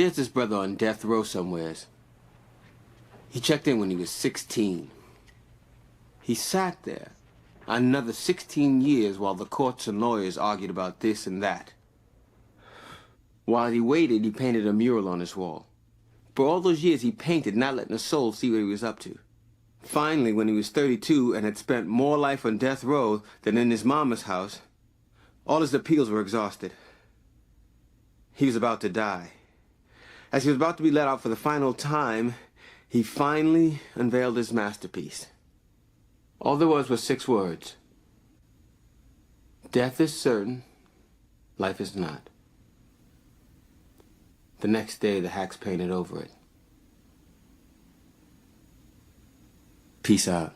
There's this brother on death row somewheres. He checked in when he was 16. He sat there another 16 years while the courts and lawyers argued about this and that. While he waited, he painted a mural on his wall. For all those years he painted, not letting a soul see what he was up to. Finally, when he was 32 and had spent more life on death row than in his mama's house, all his appeals were exhausted. He was about to die. As he was about to be let out for the final time, he finally unveiled his masterpiece. All there was 6 words. Death is certain, life is not. The next day, the hacks painted over it. Peace out.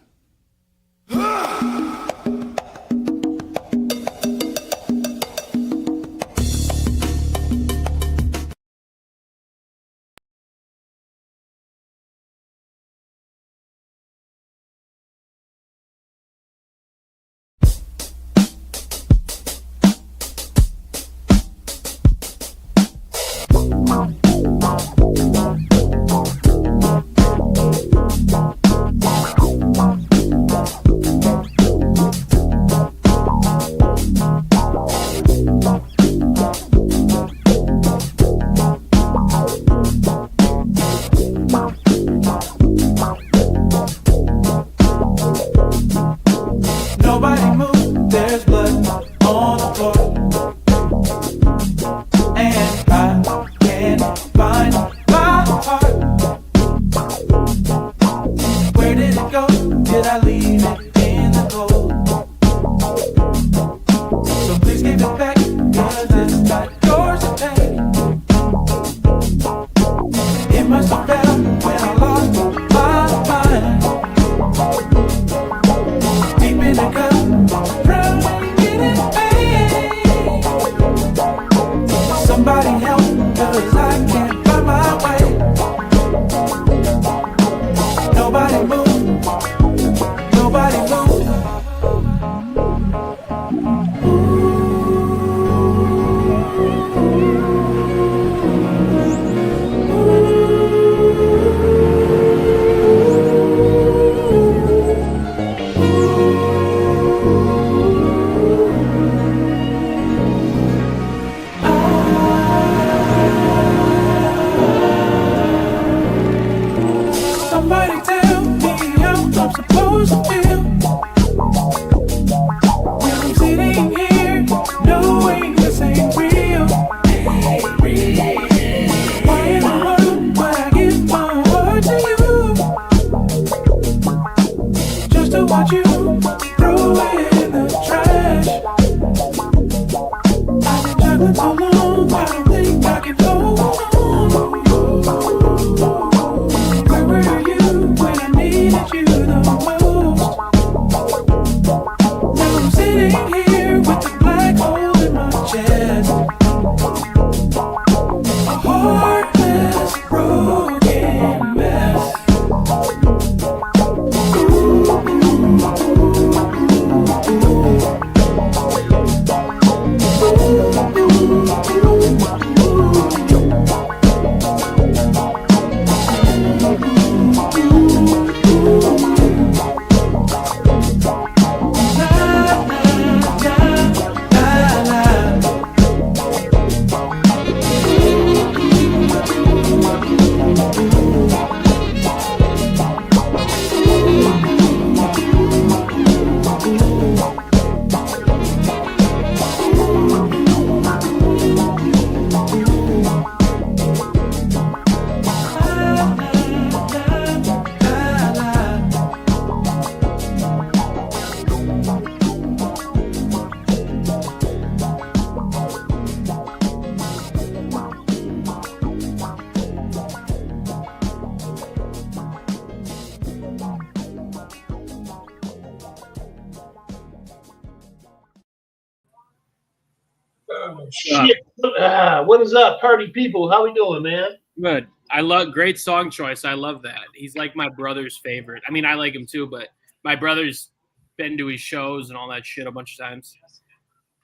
Shit. What is up, party people? How we doing, man? Good. I love great song choice. I love that. He's like my brother's favorite. I mean, I like him too, but my brother's been to his shows and all that shit a bunch of times.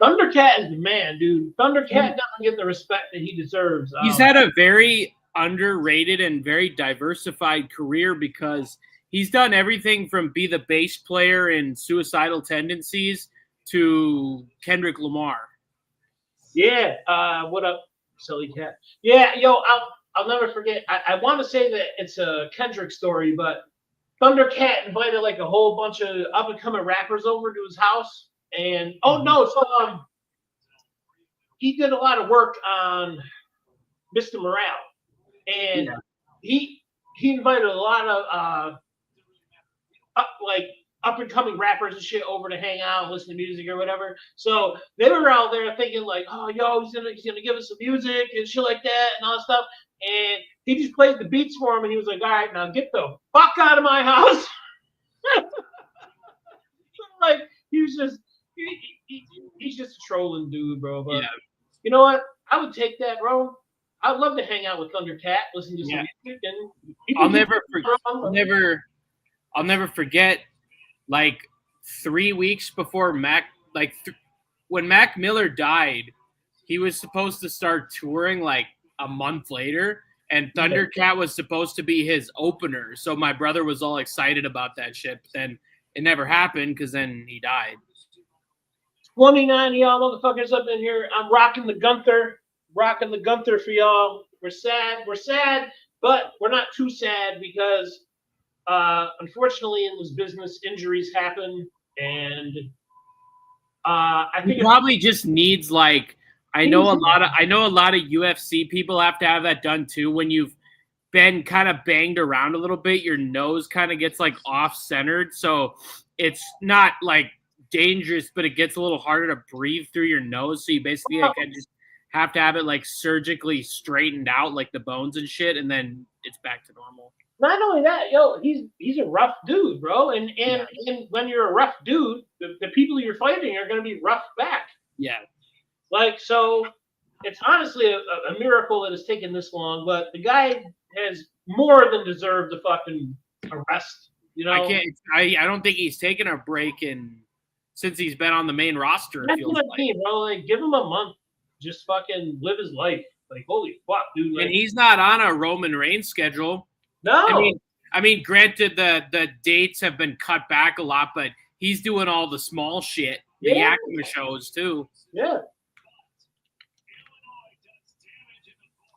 Thundercat is the man, dude. Thundercat doesn't get the respect that he deserves. He's had a very underrated and very diversified career because he's done everything from be the bass player in Suicidal Tendencies to Kendrick Lamar. Yeah. What up, silly cat? Yeah, yo, I'll never forget. I want to say that it's a Kendrick story, but Thundercat invited like a whole bunch of up and coming rappers over to his house, and he did a lot of work on Mr. Morale, and he invited a lot of up and coming rappers and shit over to hang out and listen to music or whatever. So they were out there thinking like, oh, yo, he's gonna give us some music and shit like that and all that stuff. And he just played the beats for him, and he was like, all right, now get the fuck out of my house. Like he's just a trolling dude, bro. But you know what? I would take that, bro. I'd love to hang out with Thundercat, listen to some music, and I'll never forget. Like 3 weeks before when Mac Miller died, he was supposed to start touring like a month later, and Thundercat was supposed to be his opener. So my brother was all excited about that shit, but then it never happened because then he died. 29 of y'all motherfuckers up in here. I'm rocking the Gunther for y'all. We're sad, but we're not too sad because unfortunately in this business injuries happen, and I think it probably just needs like I know a lot of UFC people have to have that done too. When you've been kind of banged around a little bit, your nose kind of gets like off-centered, so it's not like dangerous, but it gets a little harder to breathe through your nose. So you basically like just have to have it like surgically straightened out, like the bones and shit, and then it's back to normal. Not only that, yo, he's a rough dude, bro. And when you're a rough dude, the people you're fighting are going to be rough back. Yeah. Like, so it's honestly a miracle that it's taken this long, but the guy has more than deserved the fucking arrest. You know, I don't think he's taken a break since he's been on the main roster. That's what I mean, bro. Like, give him a month, just fucking live his life. Like, holy fuck, dude. Like, and he's not on a Roman Reigns schedule. No. I mean, granted, the dates have been cut back a lot, but he's doing all the small shit, the Yakima shows too. Yeah.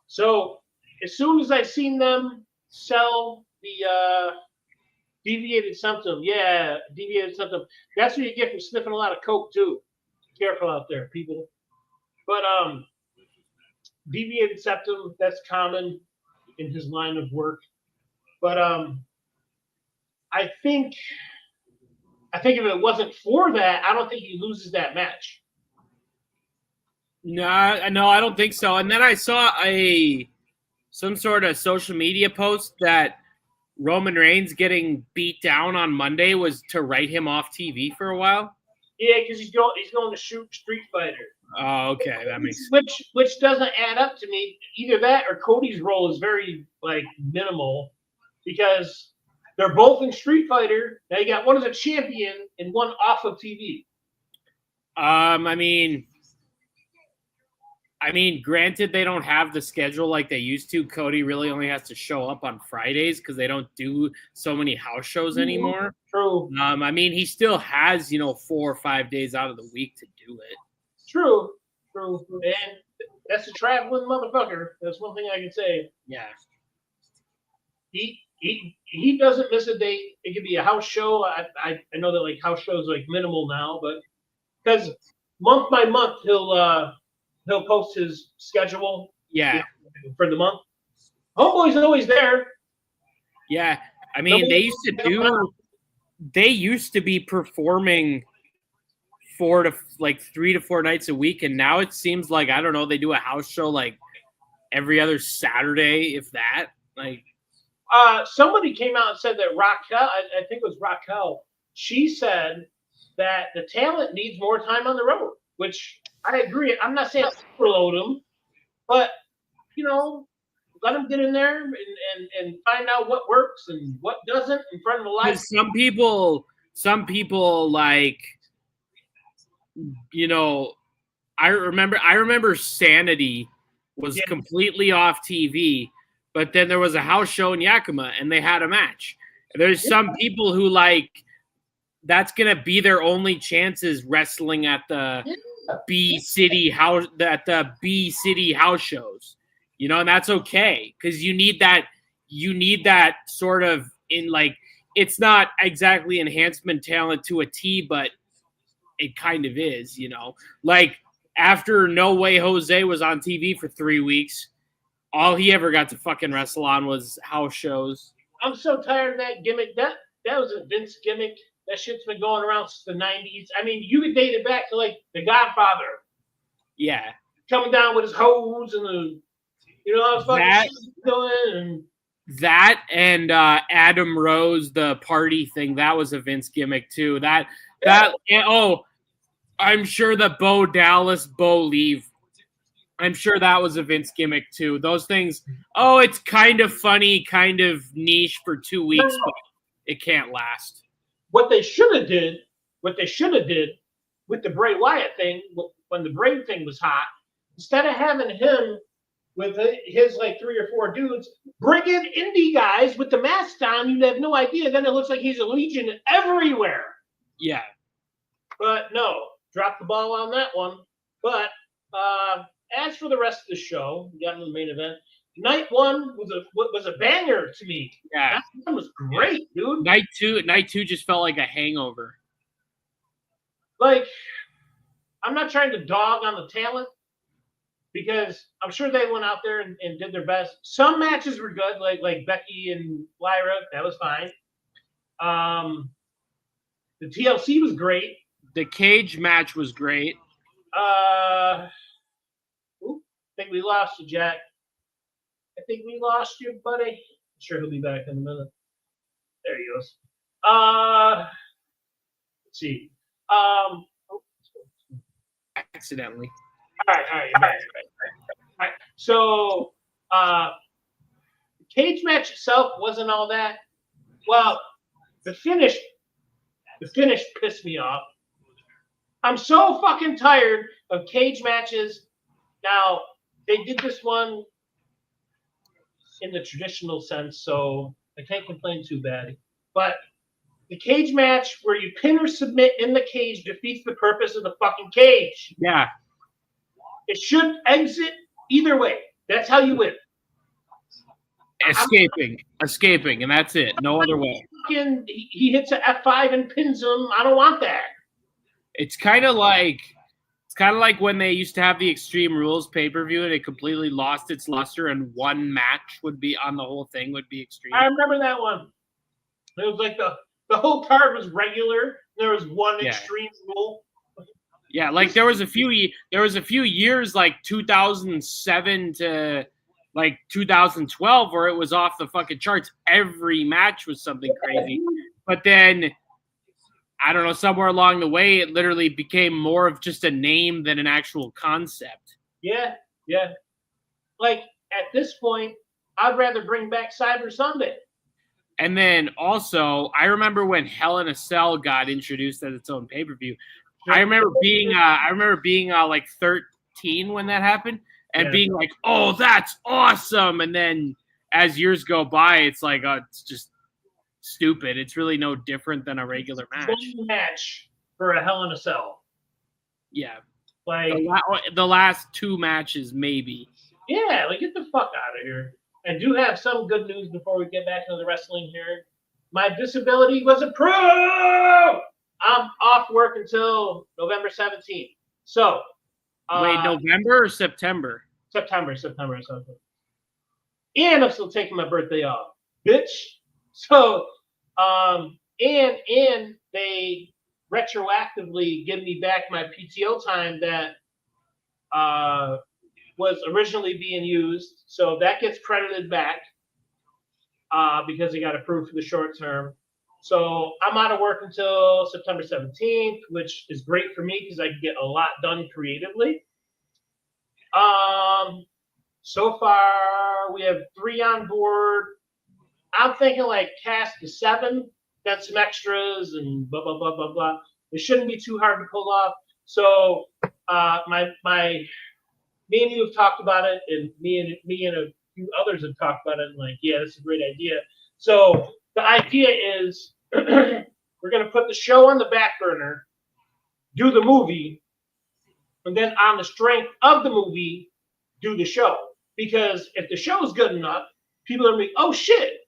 So as soon as I seen them sell the deviated septum, that's what you get from sniffing a lot of coke too. Careful out there, people. But deviated septum, that's common in his line of work. But I think if it wasn't for that, I don't think he loses that match. No, I don't think so. And then I saw some sort of social media post that Roman Reigns getting beat down on Monday was to write him off TV for a while. Yeah, because he's going to shoot Street Fighter. Oh, okay, that makes sense. Which doesn't add up to me. Either that or Cody's role is very like minimal. Because they're both in Street Fighter. Now you got one as a champion and one off of TV. I mean, granted, they don't have the schedule like they used to. Cody really only has to show up on Fridays because they don't do so many house shows anymore. True. I mean, he still has 4 or 5 days out of the week to do it. True. And that's a traveling motherfucker. That's one thing I can say. Yeah. He doesn't miss a date. It could be a house show. I know that like house shows are like minimal now, but because month by month he'll post his schedule. Yeah. For the month. Homeboy's always there. Yeah. I mean, they used to be performing 3 to 4 nights a week, and now it seems like I don't know, they do a house show like every other Saturday, if that. Like somebody came out and said that Raquel, I think it was Raquel, she said that the talent needs more time on the road, which I agree. I'm not saying overload them, but, let them get in there and find out what works and what doesn't in front of a live. Some people like, I remember Sanity was completely off TV, but then there was a house show in Yakima and they had a match. There's some people who like that's gonna be their only chances wrestling at the B city house shows. You know, and that's okay because you need that sort of in like it's not exactly enhancement talent to a T, but it kind of is, you know. Like after No Way Jose was on TV for 3 weeks, all he ever got to fucking wrestle on was house shows. I'm so tired of that gimmick. That was a Vince gimmick. That shit's been going around since the 90s. I mean, you could date it back to like The Godfather. Yeah. Coming down with his hose and the, you know, how fucking doing and that and Adam Rose, the party thing, that was a Vince gimmick too. I'm sure the Bo Dallas, Bo Leave. I'm sure that was a Vince gimmick too. Those things, it's kind of funny, kind of niche for 2 weeks, but it can't last. What they should have did with the Bray Wyatt thing, when the Bray thing was hot, instead of having him with his like 3 or 4 dudes, bring in indie guys with the masks on. You'd have no idea. Then it looks like he's a legion everywhere. Yeah. But no, drop the ball on that one. But as for the rest of the show, we got into the main event. Night 1 was a banger to me. Yeah, that was great, dude. Night two just felt like a hangover. Like, I'm not trying to dog on the talent because I'm sure they went out there and did their best. Some matches were good, like Becky and Lyra. That was fine. The TLC was great. The cage match was great. I think we lost you, Jack. I think we lost you, buddy. I'm sure he'll be back in a minute. There he goes. Let's see. Accidentally. All right. So, the cage match itself wasn't all that. Well, the finish pissed me off. I'm so fucking tired of cage matches. Now, they did this one in the traditional sense, so I can't complain too bad. But the cage match where you pin or submit in the cage defeats the purpose of the fucking cage. Yeah. It should exit either way. That's how you win. Escaping, and that's it. No other way. He hits an F5 and pins him. I don't want that. It's kind of like when they used to have the Extreme Rules pay-per-view and it completely lost its luster and one match would be on the whole thing would be Extreme. I remember that one. It was like the whole card was regular. There was one Extreme Rule. Yeah, like there was a few years like 2007 to like 2012 where it was off the fucking charts. Every match was something crazy. But then I don't know, somewhere along the way, it literally became more of just a name than an actual concept. Yeah. Like, at this point, I'd rather bring back Cyber Sunday. And then also, I remember when Hell in a Cell got introduced as its own pay-per-view. I remember being like 13 when that happened and being like, oh, that's awesome. And then as years go by, it's like, it's just stupid. It's really no different than a regular match. One match for a Hell in a Cell. Yeah. Like the last 2 matches, maybe. Yeah, like get the fuck out of here. I do have some good news before we get back into the wrestling here. My disability was approved. I'm off work until November 17th. So wait, November or September? September. And I'm still taking my birthday off. Bitch. So and they retroactively give me back my PTO time that was originally being used. So that gets credited back because it got approved for the short term. So I'm out of work until September 17th, which is great for me because I can get a lot done creatively. So far, we have 3 on board. I'm thinking like cast to 7, then some extras and blah, blah, blah, blah, blah. It shouldn't be too hard to pull off. So Me and you have talked about it, and me and a few others have talked about it, and like, yeah, this is a great idea. So the idea is we're gonna put the show on the back burner, do the movie, and then on the strength of the movie, do the show. Because if the show is good enough, people are gonna be, oh shit,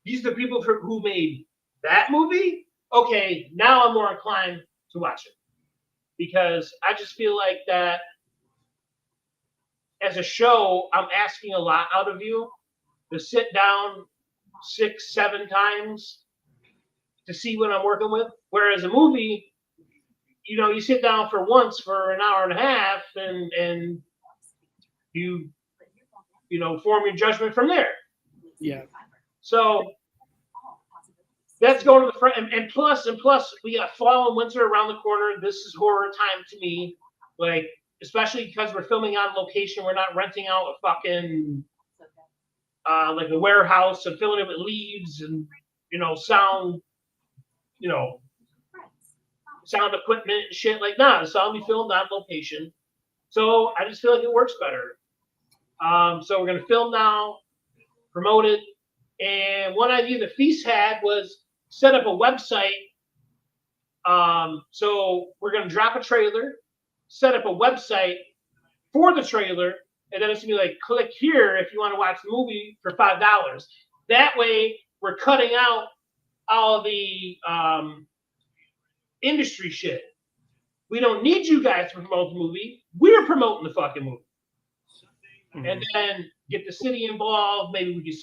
these are the people who made that movie. Okay, now I'm more inclined to watch it because I just feel like that as a show, I'm asking a lot out of you to sit down 6, 7 times to see what I'm working with. Whereas a movie, you sit down for once for an hour and a half and you form your judgment from there. Yeah. So that's going to the front. And plus, we got fall and winter around the corner. This is horror time to me. Like, especially because we're filming on location. We're not renting out a fucking like a warehouse and filling it with leaves and sound sound equipment and shit. Like, nah, it's all be filmed on location. So I just feel like it works better. So we're gonna film now, promote it, and one idea the Feast had was set up a website. So we're gonna drop a trailer, set up a website for the trailer, and then it's gonna be like, click here if you want to watch the movie for $5. That way, we're cutting out all the industry shit. We don't need you guys to promote the movie. We're promoting the fucking movie. Mm-hmm. And then get the city involved. Maybe we can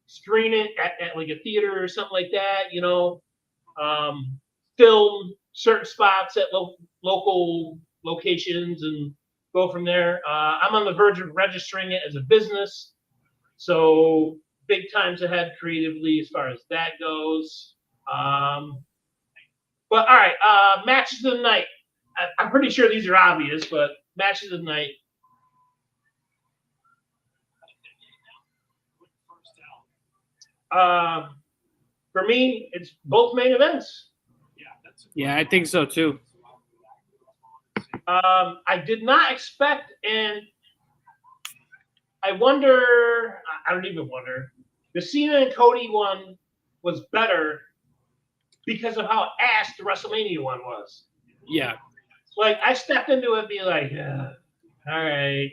screen it at like a theater or something like that. Film certain spots at local locations and go from there. I'm on the verge of registering it as a business, so big times ahead creatively as far as that goes. But all right, matches of the night. I'm pretty sure these are obvious, but matches of the night. For me, it's both main events. Yeah, I think so too. I did not expect, and I wonder. I don't even wonder. The Cena and Cody one was better because of how ass the WrestleMania one was. Yeah. Like, I stepped into it and be like, all right,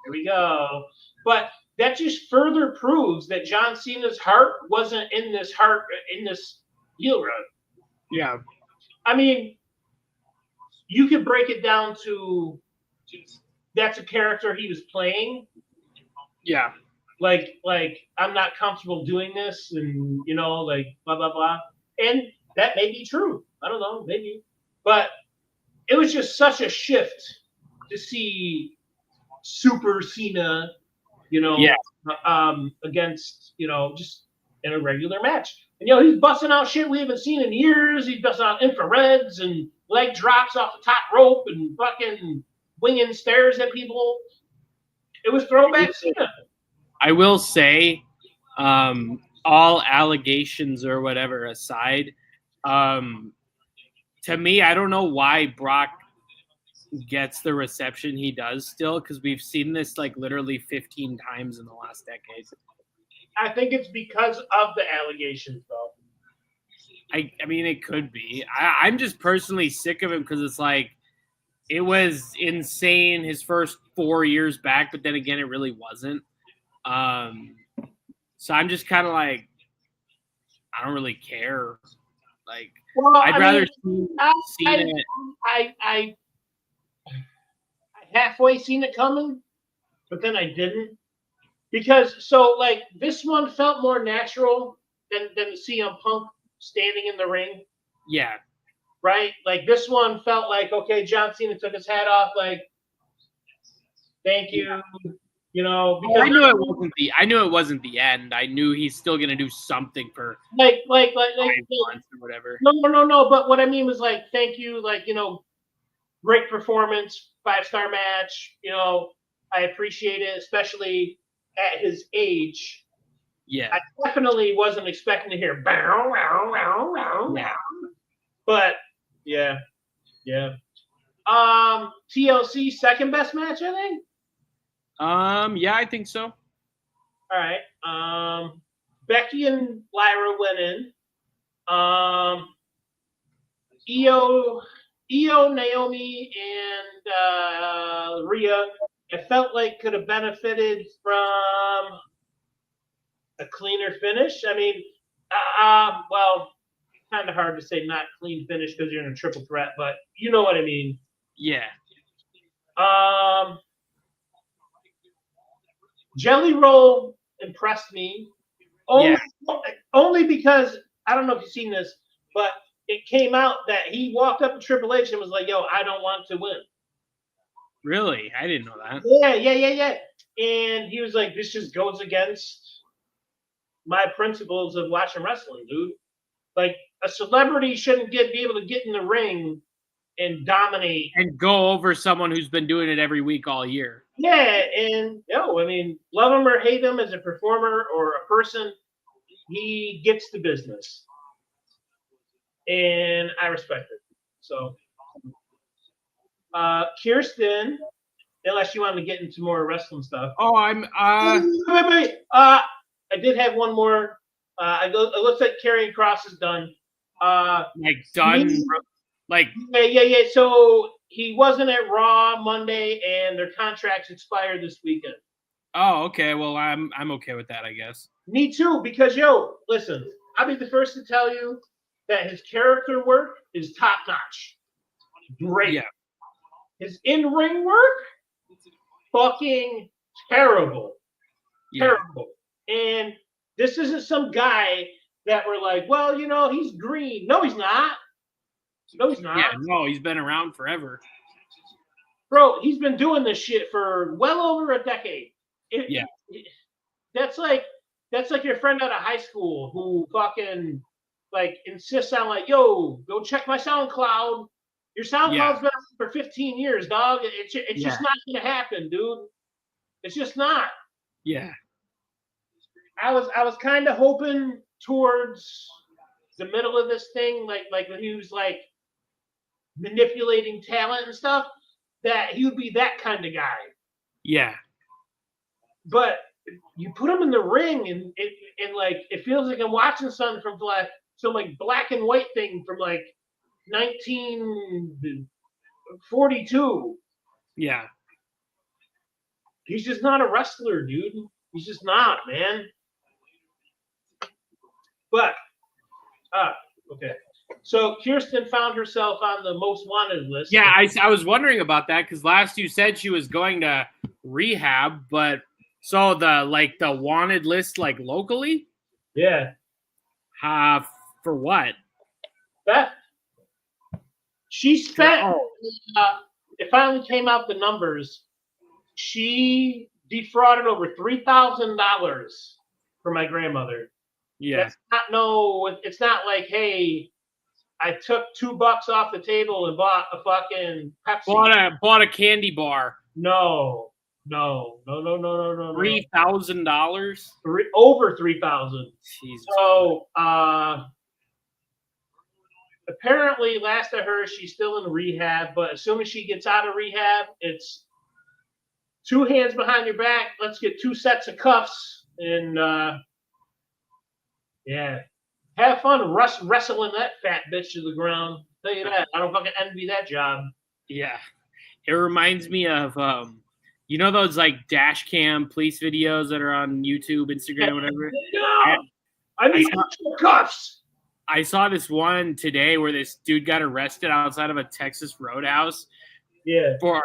here we go. But that just further proves that John Cena's heart wasn't in this heel run. Yeah. I mean, you could break it down to that's a character he was playing. Yeah. Like I'm not comfortable doing this, and like blah blah blah. And that may be true. I don't know, maybe. But it was just such a shift to see Super Cena, against, just in a regular match. And, he's busting out shit we haven't seen in years. He's busting out infrareds and leg drops off the top rope and fucking winging stairs at people. It was throwback Cena. I will say, all allegations or whatever aside, to me, I don't know why Brock gets the reception he does still, because we've seen this like literally 15 times in the last decade. I think it's because of the allegations, though. I mean, it could be. I'm just personally sick of him because it's like, it was insane his first 4 years back, but then again, it really wasn't. So I'm just kind of like, I don't really care. Like, well, I'd rather see it. I halfway seen it coming, but then I didn't. Because, like, this one felt more natural than CM Punk standing in the ring. Yeah. Right? Like, this one felt like, okay, John Cena took his hat off, like, thank you. Because I knew it wasn't the end. I knew he's still gonna do something for like months or whatever. No. But what I mean was like, thank you, like, great performance, 5-star match. I appreciate it, especially at his age. Yeah, I definitely wasn't expecting to hear bow, wow, wow, wow, wow. But yeah. TLC second best match, I think. Yeah, I think so. All right. Becky and Lyra went in. Io, Naomi, and Rhea, I felt like could have benefited from a cleaner finish. I mean, well, kind of hard to say not clean finish because you're in a triple threat, but you know what I mean. Yeah. Jelly Roll impressed me. Only because I don't know if you've seen this, but it came out that he walked up to Triple H and was like, "Yo, I don't want to win." Really? I didn't know that. Yeah. And he was like, "This just goes against my principles of watching wrestling, dude. Like a celebrity shouldn't be able to get in the ring and dominate and go over someone who's been doing it every week all year." Yeah, and no, I mean, love him or hate him as a performer or a person, he gets the business, and I respect it. So, Kirsten, unless you want to get into more wrestling stuff. Oh, I'm. Wait. I did have one more. It looks like Karrion Kross is done. Like done. Like yeah. So he wasn't at Raw Monday, and their contracts expired this weekend. Oh, okay. Well, I'm okay with that, I guess. Me too, because listen, I'll be the first to tell you that his character work is top notch. Great. Yeah. His in-ring work, fucking terrible. Yeah. Terrible. And this isn't some guy that we're like, well, he's green. No, he's not. Yeah, no, he's been around forever. Bro, he's been doing this shit for well over a decade. That's like your friend out of high school who fucking insists on yo, go check my SoundCloud. Your SoundCloud's been out for 15 years, dog. It's just not gonna happen, dude. It's just not. Yeah. I was kind of hoping towards the middle of this thing, like when he was manipulating talent and stuff, that he would be that kind of guy. Yeah. But you put him in the ring, and it feels like I'm watching something from some black and white thing from 1942. Yeah. He's just not a wrestler, dude. He's just not, man. But okay. So Kirsten found herself on the most wanted list. Yeah, I was wondering about that because last you said she was going to rehab, but so the wanted list locally? Yeah. For what? That she spent. It finally came out the numbers. She defrauded over $3,000 for my grandmother. Yeah. It's not like, hey, I took $2 off the table and bought a fucking Pepsi. Bought a candy bar. No. $3,000? Over $3,000. Jesus. So apparently, last I heard, she's still in rehab. But as soon as she gets out of rehab, it's 2 hands behind your back. Let's get 2 sets of cuffs and yeah. Have fun wrestling that fat bitch to the ground. I'll tell you that. I don't fucking envy that job. Yeah. It reminds me of those dash cam police videos that are on YouTube, Instagram, whatever? No! I need cuffs. I saw this one today where this dude got arrested outside of a Texas roadhouse. Yeah. For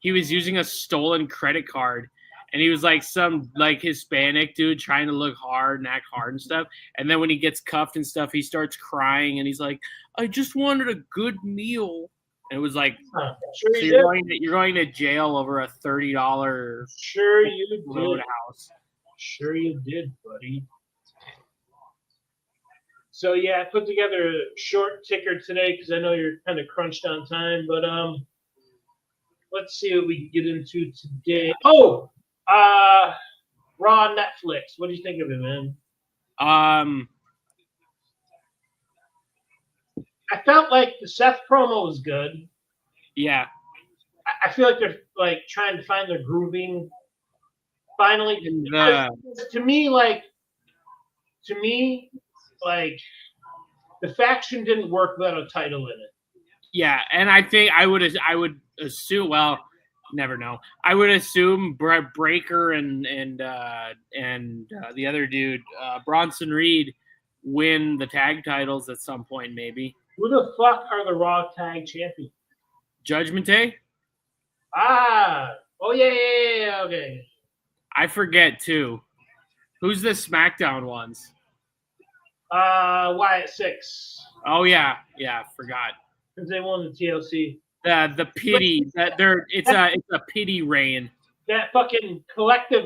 he was using a stolen credit card. And he was some Hispanic dude trying to look hard and act hard and stuff. And then when he gets cuffed and stuff, he starts crying and he's like, "I just wanted a good meal." And it was like, sure so you're going to jail over a $30 sure you roadhouse. Sure you did, buddy. So yeah, I put together a short ticker today because I know you're kind of crunched on time. But let's see what we can get into today. Oh. Raw Netflix. What do you think of it, man? I felt like the Seth promo was good. Yeah. I feel like they're like trying to find their grooving finally. Because to me, like the faction didn't work without a title in it. Yeah, and I think I would assume. Well, never know. I would assume Breaker and the other dude, Bronson Reed, win the tag titles at some point, maybe. Who the fuck are the Raw Tag Champions? Judgment Day. Oh yeah, okay. I forget too. Who's the SmackDown ones? Wyatt Six. Oh yeah, forgot. Because they won the TLC. The pity that it's a pity reign. That fucking collective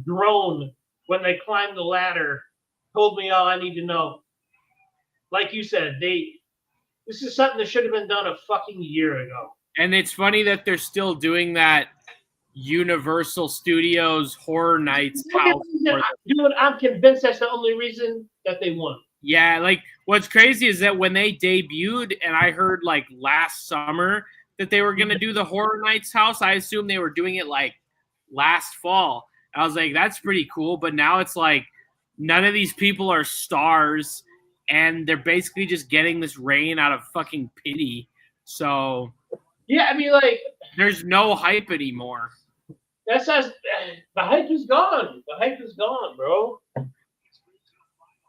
groan when they climbed the ladder told me all I need to know. Like you said, this is something that should have been done a fucking year ago. And it's funny that they're still doing that Universal Studios Horror Nights house. Dude, I'm convinced that's the only reason that they won. Yeah, like what's crazy is that when they debuted, and I heard like last summer that they were gonna do the Horror Nights house, I assumed they were doing it like last fall. I was like, that's pretty cool. But now it's like none of these people are stars, and they're basically just getting this reign out of fucking pity. So yeah, I mean, like there's no hype anymore. The hype is gone. The hype is gone, bro.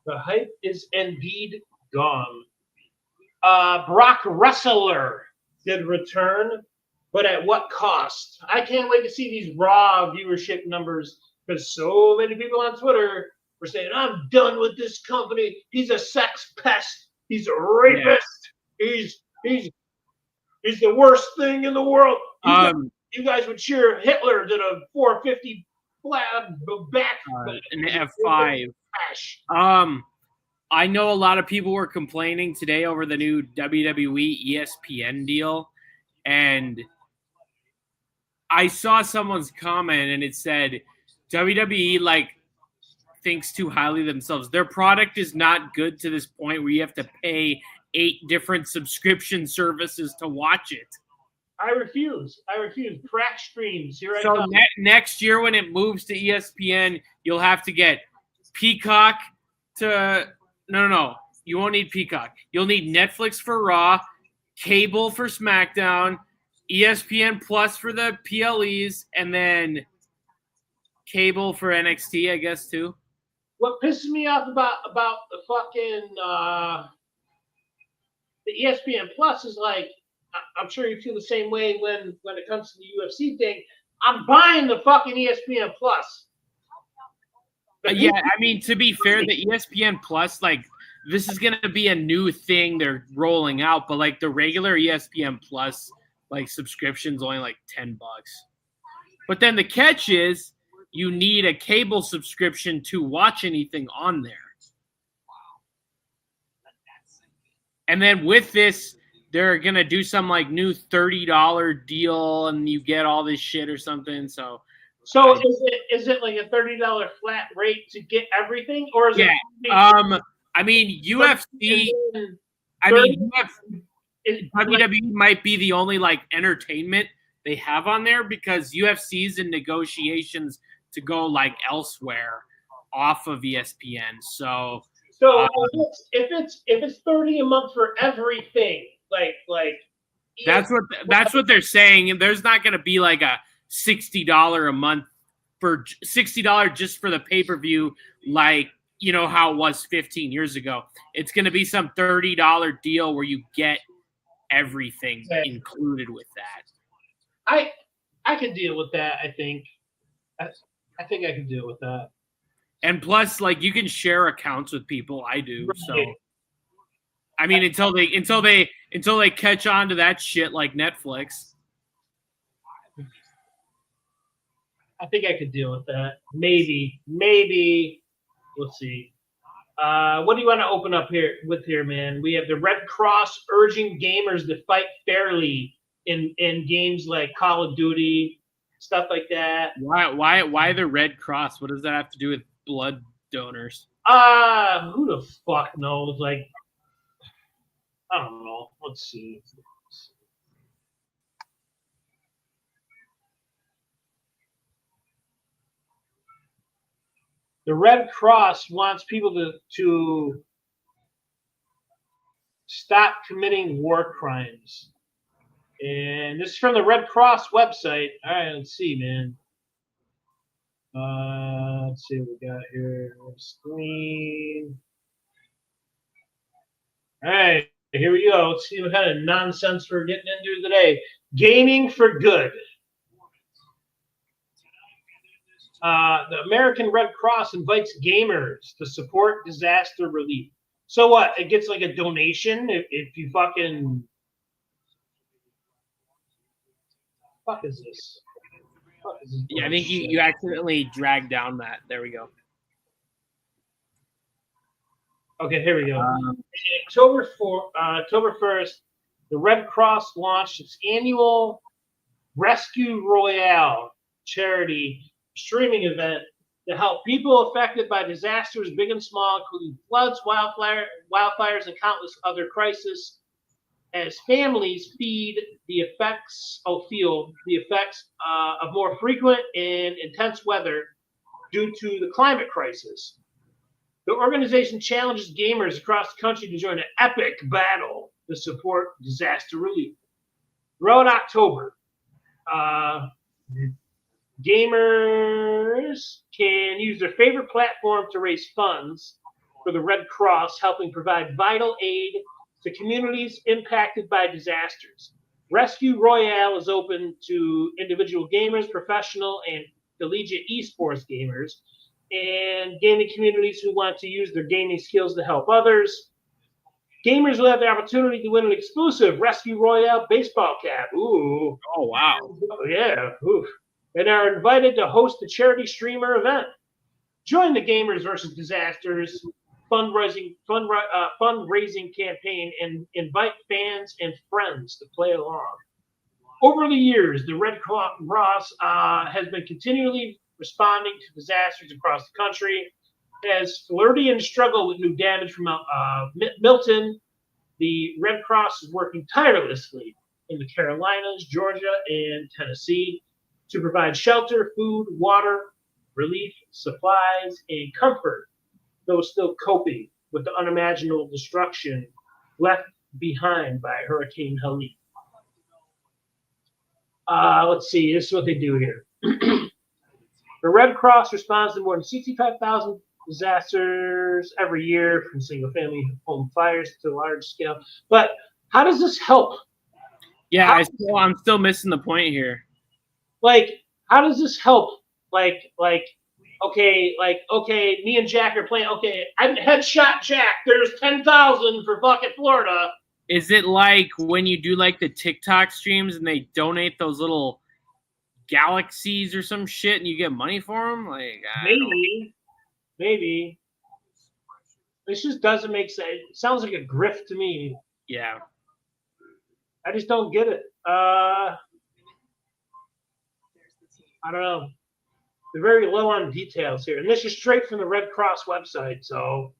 The hype is indeed gone. Brock Wrestler did return, but at what cost? I can't wait to see these Raw viewership numbers because so many people on Twitter were saying, I'm done with this company. He's a sex pest. He's a rapist. Yeah. He's the worst thing in the world. You guys would cheer Hitler did a 450 back. An F5. I know a lot of people were complaining today over the new WWE ESPN deal, and I saw someone's comment and it said WWE like thinks too highly of themselves. Their product is not good to this point where you have to pay 8 different subscription services to watch it. I refuse. Crack streams. Here I come. Next year when it moves to ESPN, you'll have to get Peacock to no. You won't need Peacock. You'll need Netflix for Raw, cable for SmackDown, ESPN Plus for the PLEs, and then cable for NXT, I guess, too. What pisses me off about the fucking the ESPN Plus is like, I'm sure you feel the same way when it comes to the UFC thing. I'm buying the fucking ESPN Plus. Yeah, I mean, to be fair, the ESPN Plus, like, this is going to be a new thing they're rolling out, but, like, the regular ESPN Plus, like, subscription's only, like, $10. But then the catch is you need a cable subscription to watch anything on there. And then with this, they're going to do some, like, new $30 deal, and you get all this shit or something, So is it like a $30 flat rate to get everything, or is it? I mean, UFC. WWE might be the only like entertainment they have on there because UFC's in negotiations to go like elsewhere off of ESPN. So if it's $30 a month for everything, like that's what they're saying, and there's not going to be like a $60 a month for $60 just for the pay-per-view, like, you know, how it was 15 years ago. It's going to be some $30 deal where you get everything included with that. I can deal with that, I think. I think I can deal with that. And plus, like, you can share accounts with people. I do. Right. So I mean, until they catch on to that shit like Netflix. I think I could deal with that. Maybe. We'll see. What do you want to open up here, man? We have the Red Cross urging gamers to fight fairly in games like Call of Duty, stuff like that. Why the Red Cross? What does that have to do with blood donors? Who the fuck knows? Like, I don't know. Let's see. the Red Cross wants people to stop committing war crimes. And this is from the Red Cross website. All right, let's see, man. Let's see what we got here. Screen. All right, here we go. Let's see what kind of nonsense we're getting into today. Gaming for good. The American Red Cross invites gamers to support disaster relief. So what? It gets like a donation if you fucking. Fuck is this? Yeah, I think you accidentally dragged down that. There we go. Okay, here we go. October 1st, the Red Cross launched its annual Rescue Royale charity streaming event to help people affected by disasters, big and small, including floods, wildfires, and countless other crises. As families feel the effects of more frequent and intense weather due to the climate crisis. The organization challenges gamers across the country to join an epic battle to support disaster relief. Throughout October, gamers can use their favorite platform to raise funds for the Red Cross, helping provide vital aid to communities impacted by disasters. Rescue Royale is open to individual gamers, professional and collegiate esports gamers, and gaming communities who want to use their gaming skills to help others. Gamers will have the opportunity to win an exclusive Rescue Royale baseball cap. Ooh. Oh, wow. Yeah. Ooh. And are invited to host the charity streamer event. Join the Gamers versus Disasters fundraising campaign and invite fans and friends to play along. Over the years, the Red Cross has been continually responding to disasters across the country. As Floridians struggle with new damage from Milton, the Red Cross is working tirelessly in the Carolinas, Georgia, and Tennessee to provide shelter, food, water, relief, supplies, and comfort, those still coping with the unimaginable destruction left behind by Hurricane Helene. Let's see, this is what they do here. The Red Cross responds to more than 65,000 disasters every year, from single-family home fires to large scale. But how does this help? Yeah, I'm still missing the point here. Like, how does this help? Okay, me and Jack are playing. Okay, I headshot Jack. There's 10,000 for fucking Florida. Is it like when you do like the TikTok streams and they donate those little galaxies or some shit and you get money for them? Like, maybe. This just doesn't make sense. It sounds like a grift to me. Yeah. I just don't get it. I don't know. They're very low on details here. And this is straight from the Red Cross website. So,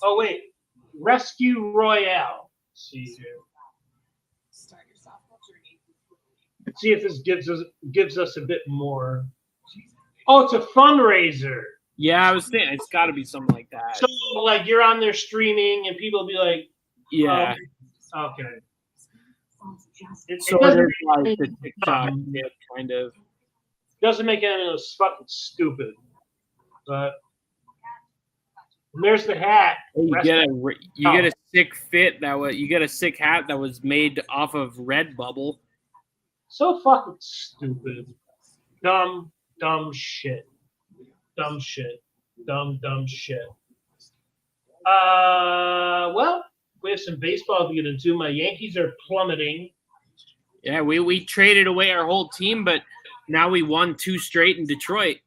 oh, wait. Rescue Royale. Let's see here. Let's see if this gives us a bit more. Oh, it's a fundraiser. Yeah, I was thinking it's got to be something like that. So, like, you're on there streaming, and people will be like, yeah. Okay. So it is like the TikTok kind of. Doesn't make any of those fucking stupid. But there's the hat. You get a sick fit you get a sick hat that was made off of Redbubble. So fucking stupid. Dumb shit. Dumb shit. Dumb shit. Well, we have some baseball to get into. My Yankees are plummeting. Yeah, we traded away our whole team, but now we won 2 straight in Detroit.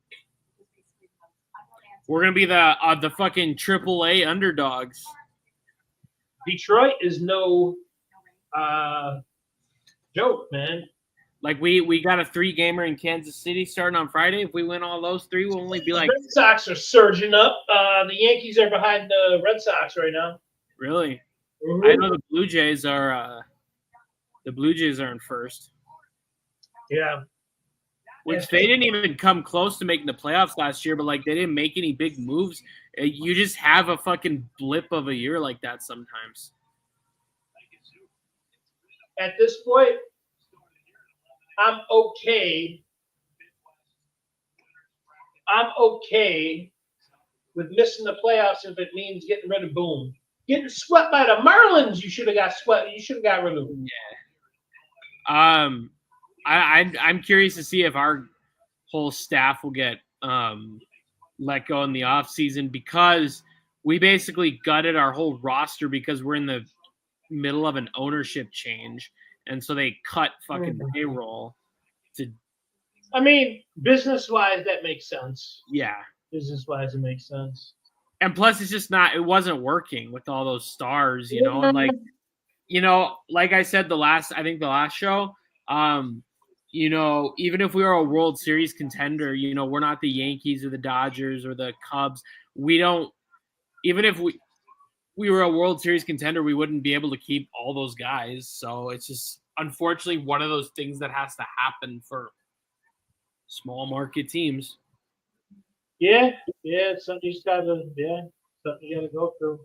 We're gonna be the fucking AAA underdogs. Detroit is no joke, man. Like we got a 3-gamer in Kansas City starting on Friday. If we win all those 3, we'll only be like. The Red Sox are surging up. The Yankees are behind the Red Sox right now. Really? I know the Blue Jays are in first. Yeah. Which they didn't even come close to making the playoffs last year, but like they didn't make any big moves. You just have a fucking blip of a year like that sometimes. At this point, I'm okay. I'm okay with missing the playoffs if it means getting rid of Boone. Getting swept by the Marlins, you should have got swept. You should have got rid of him. Yeah. I'm curious to see if our whole staff will get let go in the offseason because we basically gutted our whole roster because we're in the middle of an ownership change. And so they cut fucking payroll to. I mean, business-wise, that makes sense. Yeah. Business-wise, it makes sense. And plus, it's just not. It wasn't working with all those stars, you know. And like, you know, like I said, the last show, you know, even if we were a World Series contender, you know, we're not the Yankees or the Dodgers or the Cubs. We don't. Even if we were a World Series contender, we wouldn't be able to keep all those guys. So it's just unfortunately one of those things that has to happen for small market teams. Yeah, something you just gotta, something you gotta go through.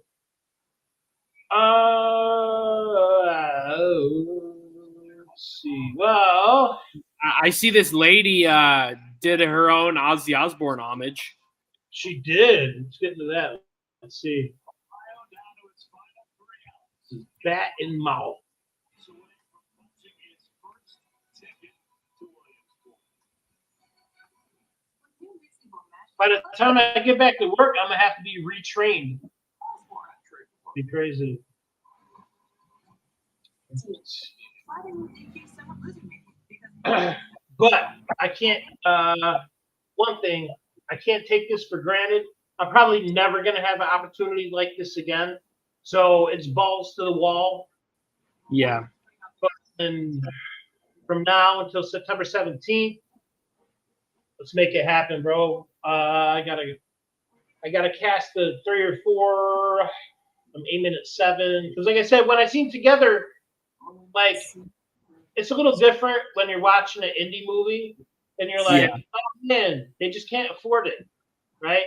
Let's see. Well, I see this lady did her own Ozzy Osbourne homage. She did. Let's get into that. Let's see. Bat in mouth. By the time I get back to work, I'm gonna have to be retrained. Be crazy. But I can't. One thing, I can't take this for granted. I'm probably never gonna have an opportunity like this again. So it's balls to the wall. Yeah. And from now until September 17th, let's make it happen, bro. I gotta cast the 3 or 4. I'm aiming at 7 because, like I said, when I see them together, like it's a little different when you're watching an indie movie and you're like, oh man, they just can't afford it, right?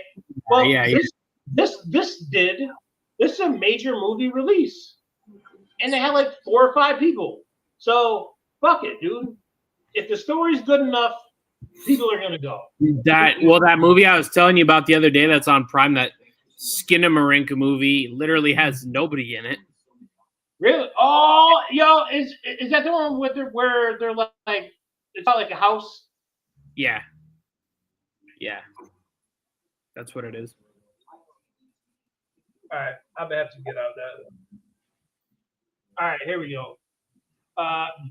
Well, this is a major movie release, and they had like 4 or 5 people. So fuck it, dude. If the story's good enough, people are gonna go. That movie I was telling you about the other day that's on Prime, that Skinamarink movie, literally has nobody in it. Really? Oh, yo, is that the one where they're like it's not like a house? Yeah. Yeah. That's what it is. All right, I'm gonna have to get out of that. All right, here we go.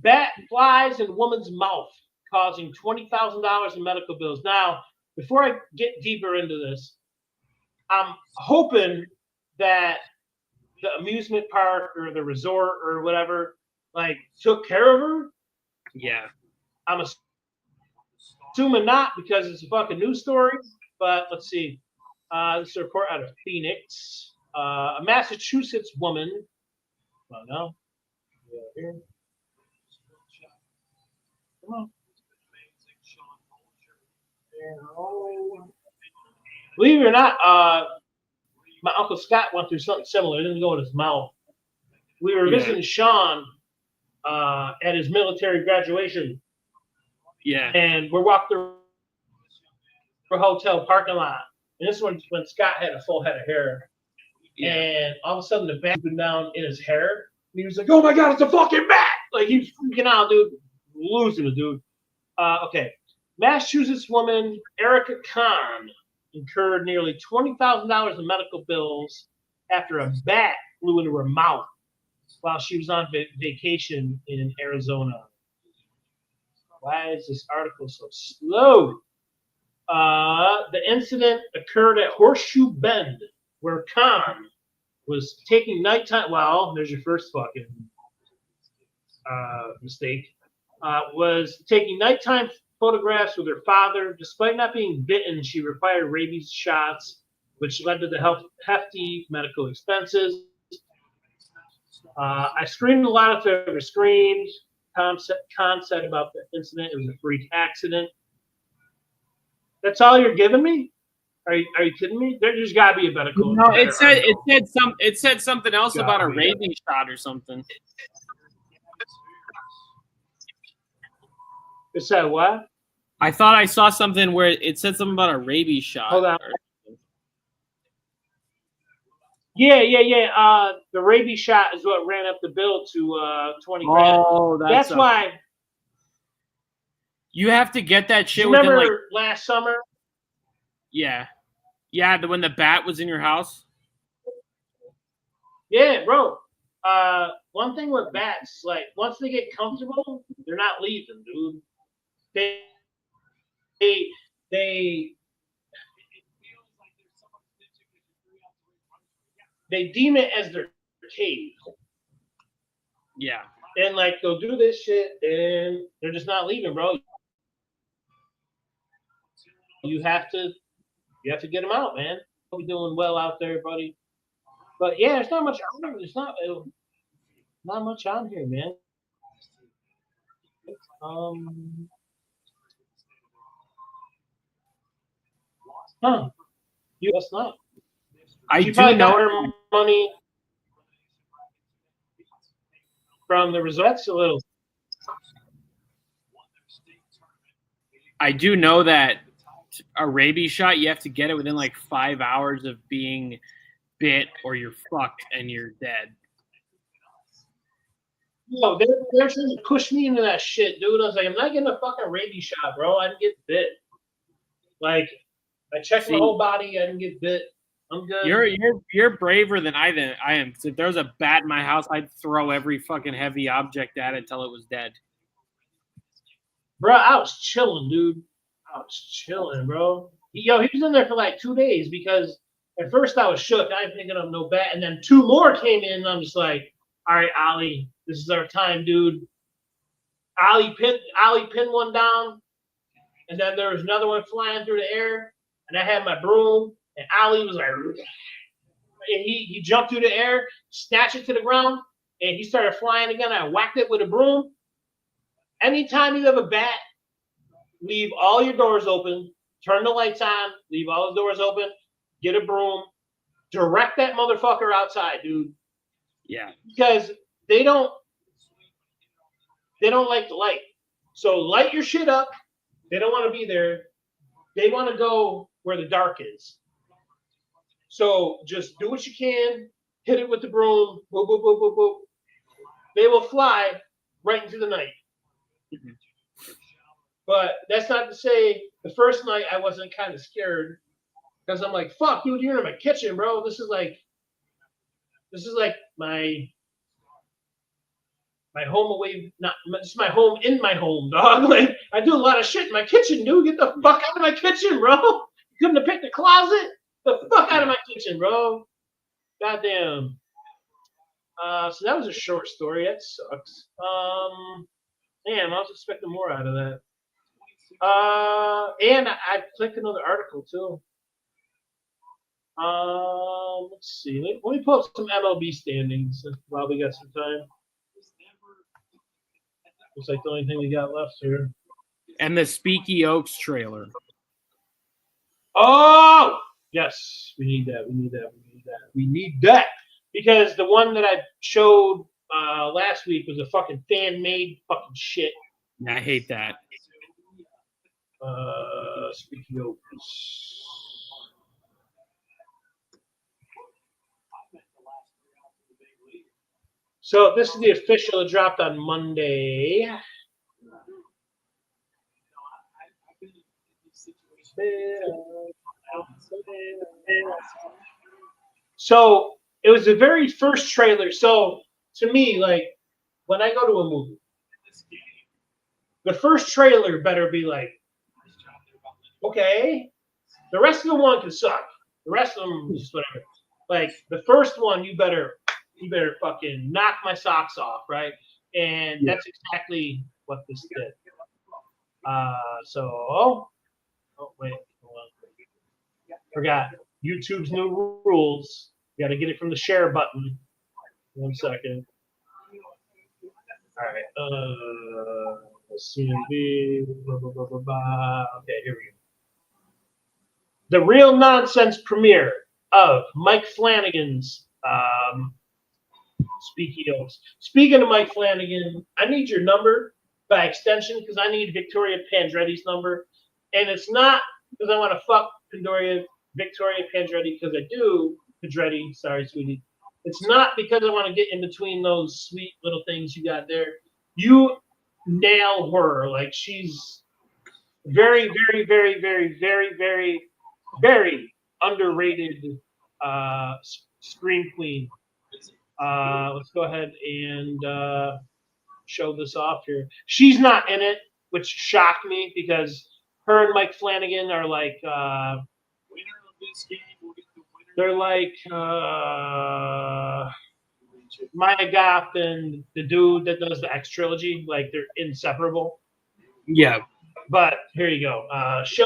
Bat flies in woman's mouth, causing $20,000 in medical bills. Now, before I get deeper into this, I'm hoping that the amusement park or the resort or whatever, like, took care of her. Yeah. I'm assuming not because it's a fucking news story. But let's see. This is a report out of Phoenix. A Massachusetts woman. Oh no. Yeah, here. Come on. Believe it or not, my Uncle Scott went through something similar. It didn't go in his mouth. We were visiting Sean at his military graduation. Yeah. And we're walking through a hotel parking lot. And this one when Scott had a full head of hair. Yeah. And all of a sudden the bat went down in his hair. And he was like, oh my God, it's a fucking bat! Like he was freaking out, dude. Losing it, dude. Okay. Massachusetts woman Erica Kahn incurred nearly $20,000 in medical bills after a bat flew into her mouth while she was on vacation in Arizona. Why is this article so slow? The incident occurred at Horseshoe Bend, where Kahn was taking nighttime. Well, there's your first fucking mistake. Was taking nighttime photographs with her father. Despite not being bitten, she required rabies shots, which led to the hefty medical expenses. I screamed a lot if there were screams. Con said about the incident. It was a freak accident. That's all you're giving me? Are you kidding me? There's got to be a better code. No, it said something else about a rabies shot or something. It said what? I thought I saw something where it said something about a rabies shot. Hold on. Yeah. The rabies shot is what ran up the bill to 20 grand. Oh, that's why. You have to get that shit. Remember within last summer? Yeah, when the bat was in your house. Yeah, bro. One thing with bats, like once they get comfortable, they're not leaving, dude. They deem it as their cave. Yeah. And like they'll do this shit and they're just not leaving, bro. You have to get them out, man. You'll be doing well out there, buddy. But yeah, there's not much on here. There's not much on here, man. That's not. I She do know her money from the results a little. I do know that a rabies shot, you have to get it within like 5 hours of being bit, or you're fucked and you're dead. No, they're trying to push me into that shit, dude. I was like, I'm not getting a fucking rabies shot, bro. I didn't get bit. Like, I checked my whole body. I didn't get bit. I'm good. You're braver than I am. Because if there was a bat in my house, I'd throw every fucking heavy object at it until it was dead. Bro, I was chilling, dude. I was chilling, bro. He was in there for like 2 days because at first I was shook. I ain't picking up no bat. And then 2 more came in, and I'm just like, all right, Ali, this is our time, dude. Ali pinned one down, and then there was another one flying through the air, and I had my broom, and Ali was like, and he jumped through the air, snatched it to the ground, and he started flying again. I whacked it with a broom. Anytime you have a bat, leave all your doors open, turn the lights on, leave all the doors open, get a broom, direct that motherfucker outside, dude. Yeah. Because they don't like the light. So light your shit up. They don't want to be there. They want to go where the dark is. So just do what you can. Hit it with the broom. Boop, boop, boop, boop, boop. They will fly right into the night. Mm-hmm. But that's not to say the first night I wasn't kind of scared because I'm like, fuck, dude, you're in my kitchen, bro. This is like my home away, it's my home in my home, dog. Like, I do a lot of shit in my kitchen, dude. Get the fuck out of my kitchen, bro. You couldn't have picked a closet? The fuck out of my kitchen, bro. Goddamn. So that was a short story. That sucks. Damn, I was expecting more out of that. And I clicked another article too. Let's see. Let me pull up some MLB standings while we got some time. Looks like the only thing we got left here. And the Speaky Oaks trailer. Oh, yes. We need that. Because the one that I showed last week was a fucking fan-made fucking shit. I hate that. Speaky Oaks. So this is the official. It dropped on Monday. So it was the very first trailer. So to me, like when I go to a movie, the first trailer better be like, okay. The rest of the one can suck. The rest of them just whatever. Like the first one, you better fucking knock my socks off, right? And that's exactly what this did. Oh wait, hold on. Forgot YouTube's new rules. You got to get it from the share button. 1 second. CMB, blah, blah, blah, blah, blah. Okay, here we go. The Real Nonsense premiere of Mike Flanagan's Speaking of Mike Flanagan, I need your number by extension because I need Victoria Pandretti's number. And it's not because I want to fuck Victoria Pandretti, because I do, Pandretti, sorry, sweetie. It's not because I want to get in between those sweet little things you got there. You nail her. Like, she's very, very, very, very, very, very, very underrated scream queen. Let's go ahead and show this off here. She's not in it, which shocked me because her and Mike Flanagan are like they're like Maya Goth and the dude that does the X trilogy. Like, they're inseparable. Yeah. But here you go. Show.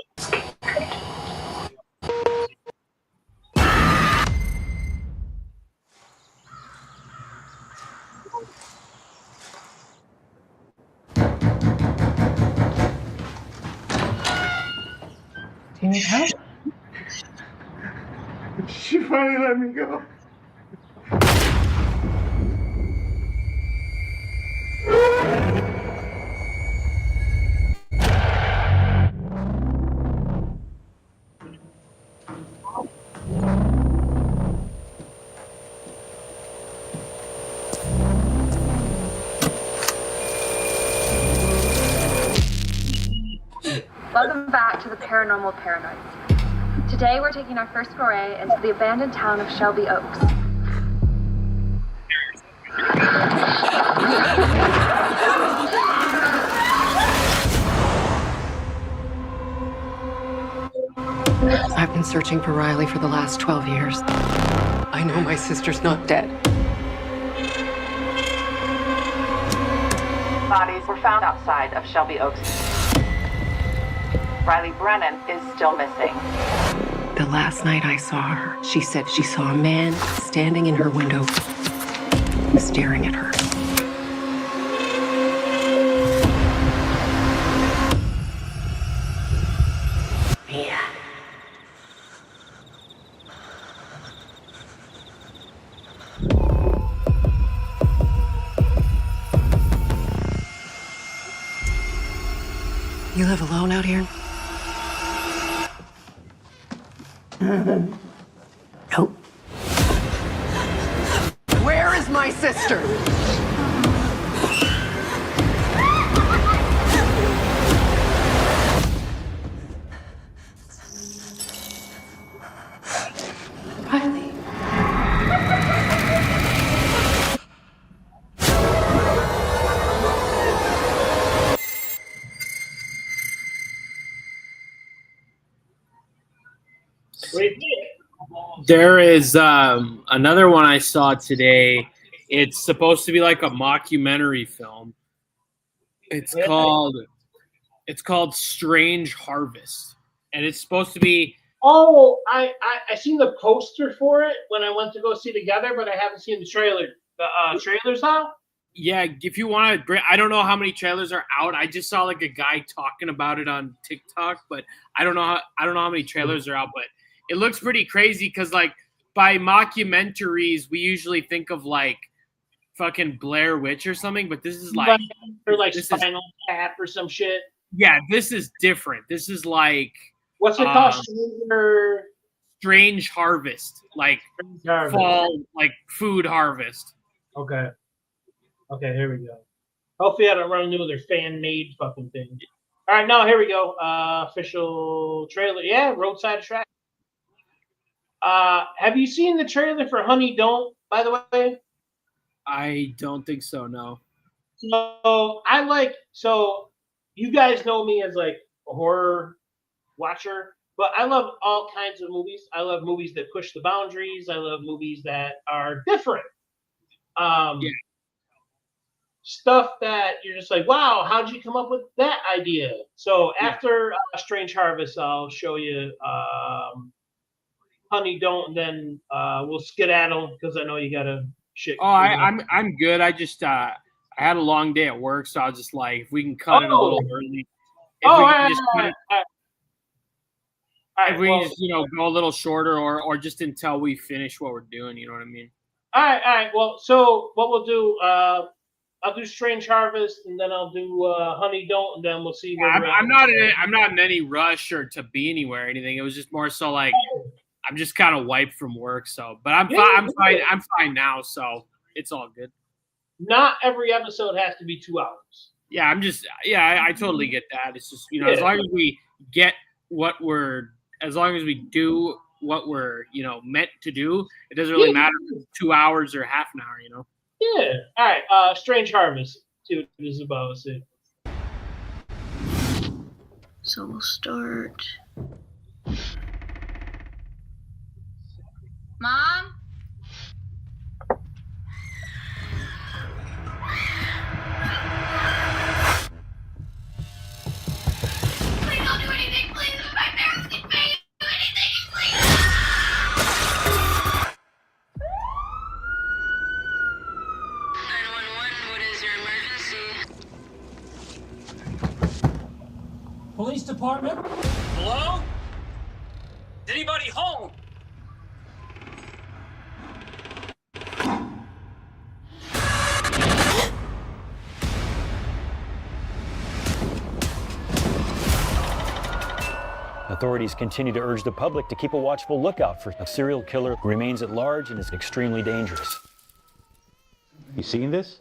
Do you need help? She finally let me go. Welcome back to the Paranormal Paranoids. Today we're taking our first foray into the abandoned town of Shelby Oaks. I've been searching for Riley for the last 12 years. I know my sister's not dead. Bodies were found outside of Shelby Oaks. Riley Brennan is still missing. The last night I saw her, she said she saw a man standing in her window, staring at her. Yeah. You live alone out here? Nope. Where is my sister? Riley. There is another one I saw today. It's supposed to be like a mockumentary film. It's called Strange Harvest, and it's supposed to be. Oh, I seen the poster for it when I went to go see Together, but I haven't seen the trailer. The trailer's out? Yeah, if you want to, I don't know how many trailers are out. I just saw like a guy talking about it on TikTok, but I don't know how many trailers are out. But it looks pretty crazy because, like, by mockumentaries, we usually think of like fucking Blair Witch or something, but this is like or like Spinal Tap or some shit. Yeah, this is different. This is like what's it called? Strange Harvest, like fall, like food harvest. Okay, here we go. Hopefully, I don't run into their fan-made fucking thing. All right, now here we go. Official trailer. Yeah, Roadside Attraction. Have you seen the trailer for Honey Don't, by the way? I don't think so, no. So you guys know me as like a horror watcher, but I love all kinds of movies. I love movies that push the boundaries. I love movies that are different. Stuff that you're just like, wow, how'd you come up with that idea? So after Strange Harvest, I'll show you Honey Don't, and then we'll skedaddle because I know you got to shit. Oh, I'm good. I just I had a long day at work, so I was just like, if we can cut it a little early. If Oh, we all can right, just all cut right, it, all right. All if right, we well, can just, go a little shorter or just until we finish what we're doing, you know what I mean? all right, all right. Well, so what we'll do, I'll do Strange Harvest, and then I'll do Honey Don't, and then we'll see where we're at. I'm not in any rush or to be anywhere or anything. It was just more so like I'm just kind of wiped from work, so but I'm fine. I'm fine. I'm fine now, so it's all good. Not every episode has to be 2 hours. Yeah, I totally get that. It's just as long as we get as long as we do what we're meant to do, it doesn't really matter if it's 2 hours or half an hour. Yeah. All right. Strange Harvest. See what this is about. Let's see. So we'll start. Mom? Please don't do anything, please. If my parents can pay you, do anything, please. 911, what is your emergency? Police department? Hello? Is anybody home? Authorities continue to urge the public to keep a watchful lookout for a serial killer who remains at large and is extremely dangerous. You seen this?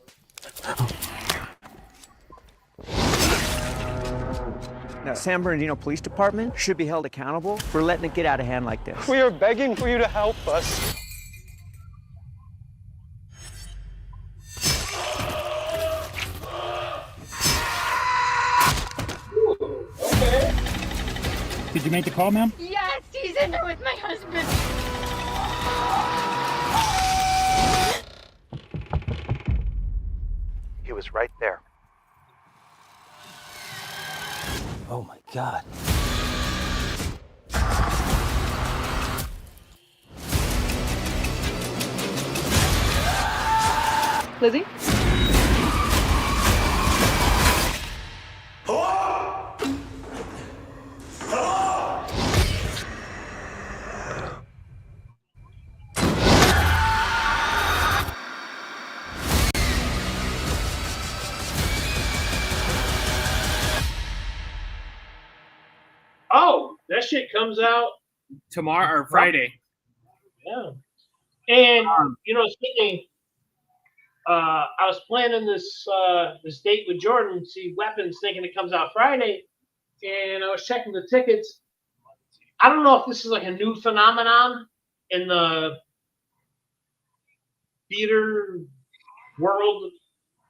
Now, San Bernardino Police Department should be held accountable for letting it get out of hand like this. We are begging for you to help us. Did you make the call, ma'am? Yes, he's in there with my husband. He was right there. Oh my God. Lizzie? Oh, that shit comes out Tomorrow or Friday. Yeah. And speaking, I was planning this date with Jordan, see Weapons, thinking it comes out Friday, and I was checking the tickets. I don't know if this is like a new phenomenon in the theater world,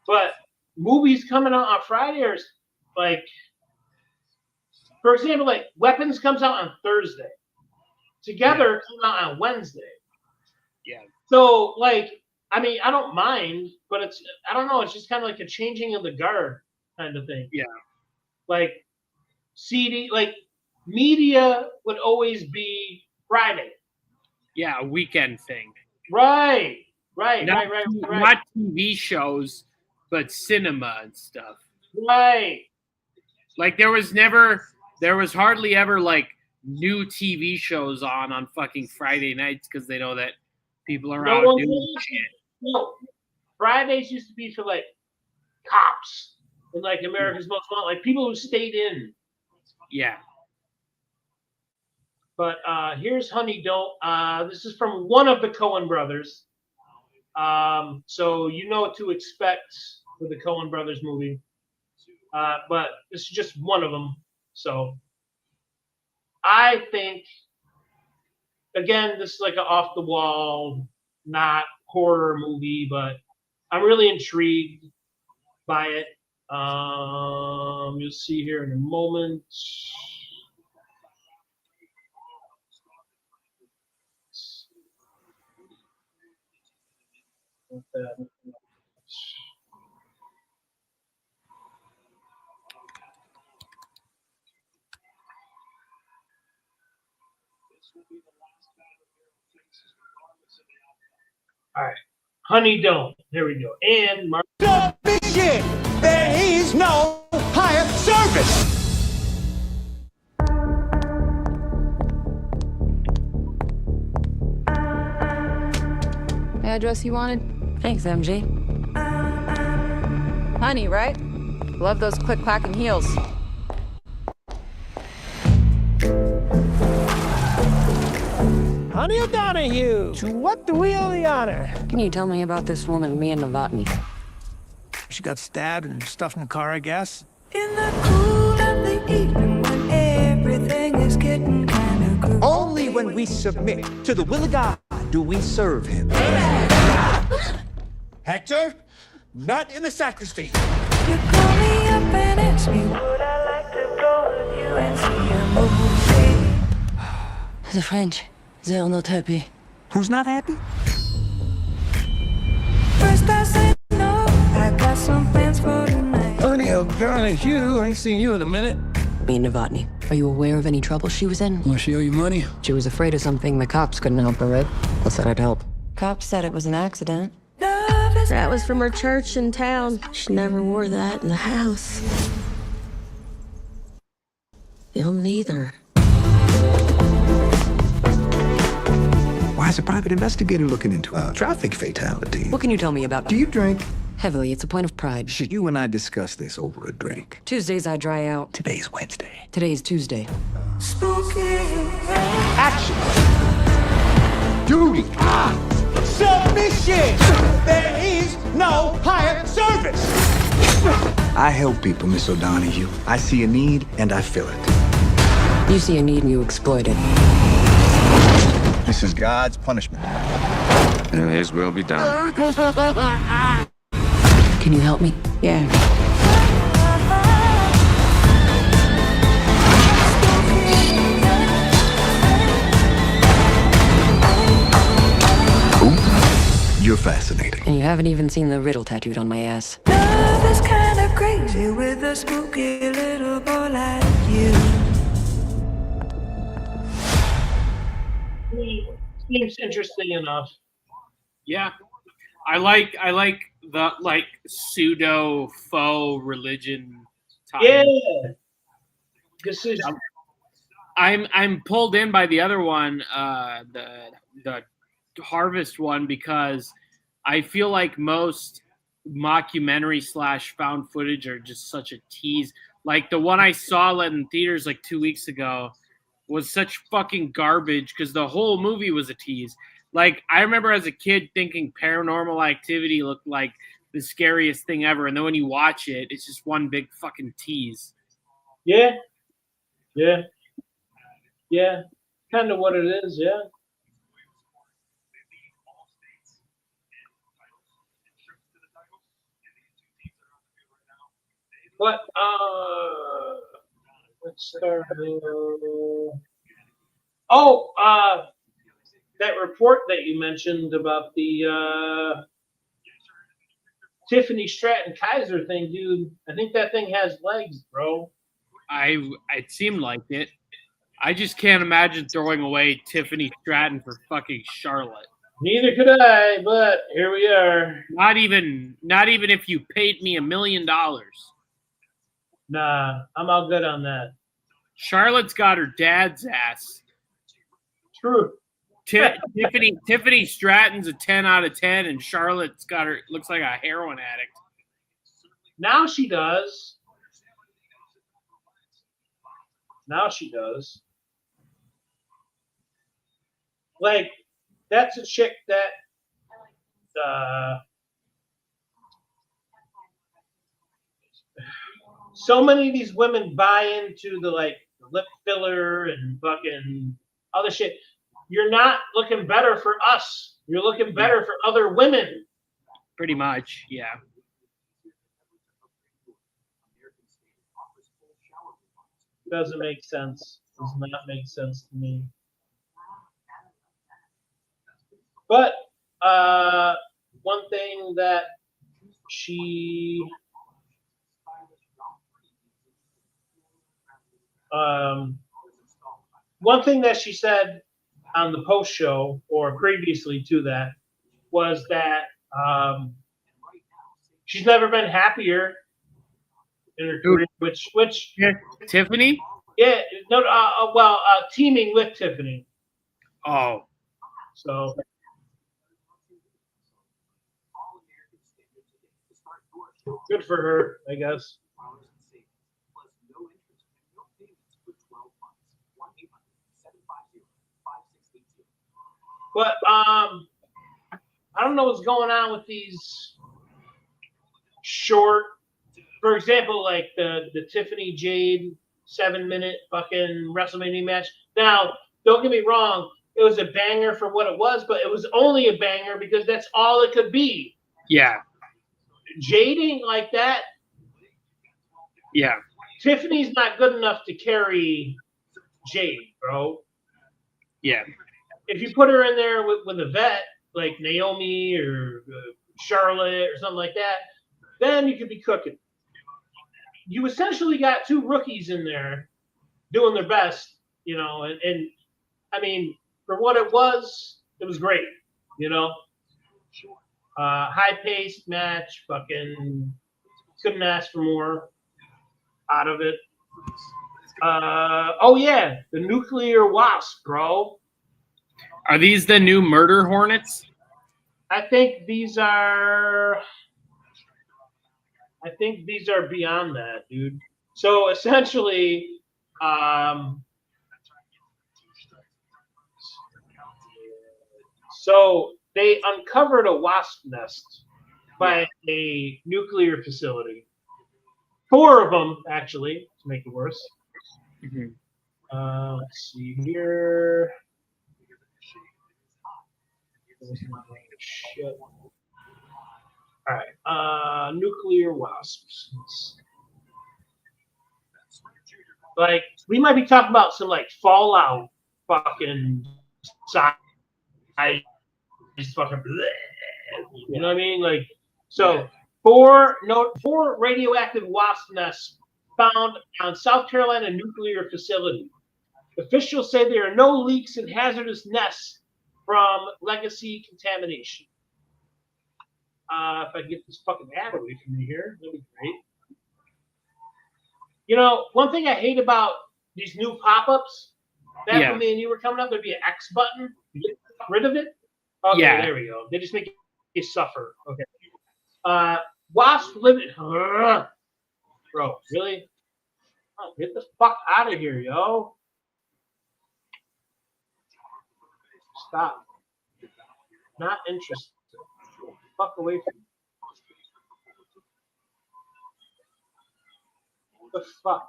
but movies coming out on Friday are like, for example, like Weapons comes out on Thursday. Together come out on Wednesday. Yeah. So like, I mean, I don't mind, but I don't know, it's just kind of like a changing of the guard kind of thing. Yeah. Like media would always be Friday. Yeah, a weekend thing. Right. Not TV shows, but cinema and stuff. Right. Like there was hardly ever like new TV shows on fucking Friday nights because they know that people are out doing shit. No, Fridays used to be for like cops and like America's Most Wanted, like people who stayed in. Yeah. But here's Honey Don't. This is from one of the Coen brothers. So you know what to expect with the Coen brothers movie. But this is just one of them. So I think, again, this is like an off the wall, not horror movie, but I'm really intrigued by it. You'll see here in a moment. All right, Honey Don't. There we go. And Mark. Submission! There is no higher service! Address you wanted? Thanks, MG. Honey, right? Love those click-clacking heels. Honey O'Donoghue, to what do we owe the honor? Can you tell me about this woman, Mia Novotny? She got stabbed and stuffed in the car, I guess. In the cool of the evening when everything is getting kind of groovy. Only when we submit to the will of God do we serve him. Hector, not in the sacristy. You call me up and ask me would I like to go with you and see a movie. The French, they're not happy. Who's not happy? First I said no, I got some plans for tonight. Honey O'Donoghue, I ain't seen you in a minute. Mia Novotny, are you aware of any trouble she was in? Will she owe you money? She was afraid of something the cops couldn't help her with. I said I'd help. Cops said it was an accident. That was from her church in town. She never wore that in the house. You'll neither. Why is a private investigator looking into a traffic fatality? What can you tell me about? Do you drink? Heavily, it's a point of pride. Should you and I discuss this over a drink? Tuesdays I dry out. Today's Wednesday. Today's Tuesday. Spooky. Action! Duty! Submission! There is no higher service! I help people, Miss O'Donoghue. I see a need and I fill it. You see a need and you exploit it. This is God's punishment. And His will be done. Can you help me? Yeah. You're fascinating. And you haven't even seen the riddle tattooed on my ass. Love is kind of crazy with a spooky little boy like you. Seems interesting enough. Yeah, I like the pseudo faux religion type. Yeah. This is I'm pulled in by the other one, the Harvest one, because I feel like most mockumentary / found footage are just such a tease. Like the one I saw in theaters like 2 weeks ago was such fucking garbage because the whole movie was a tease. Like I remember as a kid thinking Paranormal Activity looked like the scariest thing ever, and then when you watch it, it's just one big fucking tease. yeah. Kind of what it is, yeah. But let's start. That report that you mentioned about the Tiffany Stratton Kaiser thing, dude. I think that thing has legs, bro. It seemed like it. I just can't imagine throwing away Tiffany Stratton for fucking Charlotte. Neither could I, but here we are. Not even if you paid me $1 million. Nah, I'm all good on that. Charlotte's got her dad's ass. True. Tiffany Stratton's a 10 out of 10, and Charlotte's got her looks like a heroin addict. Now she does. Like, that's a chick that so many of these women buy into the like lip filler and fucking other shit. You're not looking better for us. You're looking better for other women. Pretty much, yeah. Doesn't make sense. Does not make sense to me. But one thing that she said on the post show or previously to that was that she's never been happier in her career. Which yeah, Tiffany? Yeah, no, teaming with Tiffany. Oh, so good for her, I guess. But I don't know what's going on with these short. For example, like the Tiffany Jade 7-minute fucking WrestleMania match. Now, don't get me wrong, it was a banger for what it was, but it was only a banger because that's all it could be. Yeah. Jading like that. Yeah. Tiffany's not good enough to carry Jade, bro. Yeah. If you put her in there with a vet like Naomi or Charlotte or something like that, then you could be cooking. You essentially got two rookies in there doing their best, you know, and I mean, for what it was great, you know. High-paced match, fucking couldn't ask for more out of it. Oh yeah, the nuclear wasp, bro. Are these the new murder hornets? I think these are beyond that, dude. So essentially, so they uncovered a wasp nest by a nuclear facility. 4 of them, actually, to make it worse. Mm-hmm. Let's see here. Shit. All right. Nuclear wasps. Like, we might be talking about some, like, Fallout fucking size fucking bleh, you know what I mean? Like, so 4 radioactive wasp nests found on South Carolina nuclear facility. Officials say there are no leaks in hazardous nests from legacy contamination. If I can get this fucking ad away from me here, that'd be great. You know, one thing I hate about these new pop-ups, back when me and you were coming up, there'd be an X button. You get rid of it. Okay, there we go. They just make you suffer. Okay. Wasp limit. Bro, really? Oh, get the fuck out of here, yo. Stop. Not interested. Fuck away from me. What the fuck?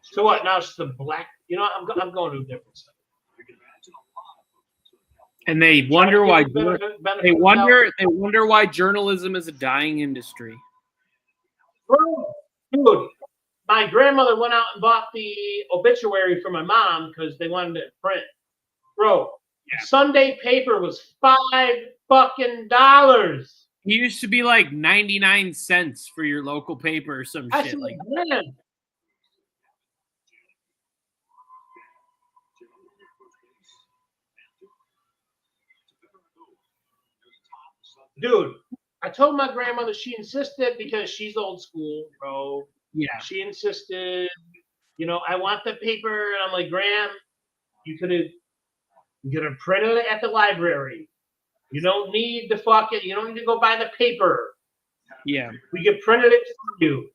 So what? Now it's the black. You know what? I'm going to a different side. And they wonder why they wonder why journalism is a dying industry. Bro, dude, my grandmother went out and bought the obituary for my mom because they wanted it in print. Bro, Sunday paper was $5 fucking. It used to be like 99 cents for your local paper or some shit like that. Dude, I told my grandmother, she insisted because she's old school, bro. Yeah. She insisted, you know, I want the paper. And I'm like, Gram, you could have printed it at the library. You don't need you don't need to go buy the paper. Yeah. We could print it for you.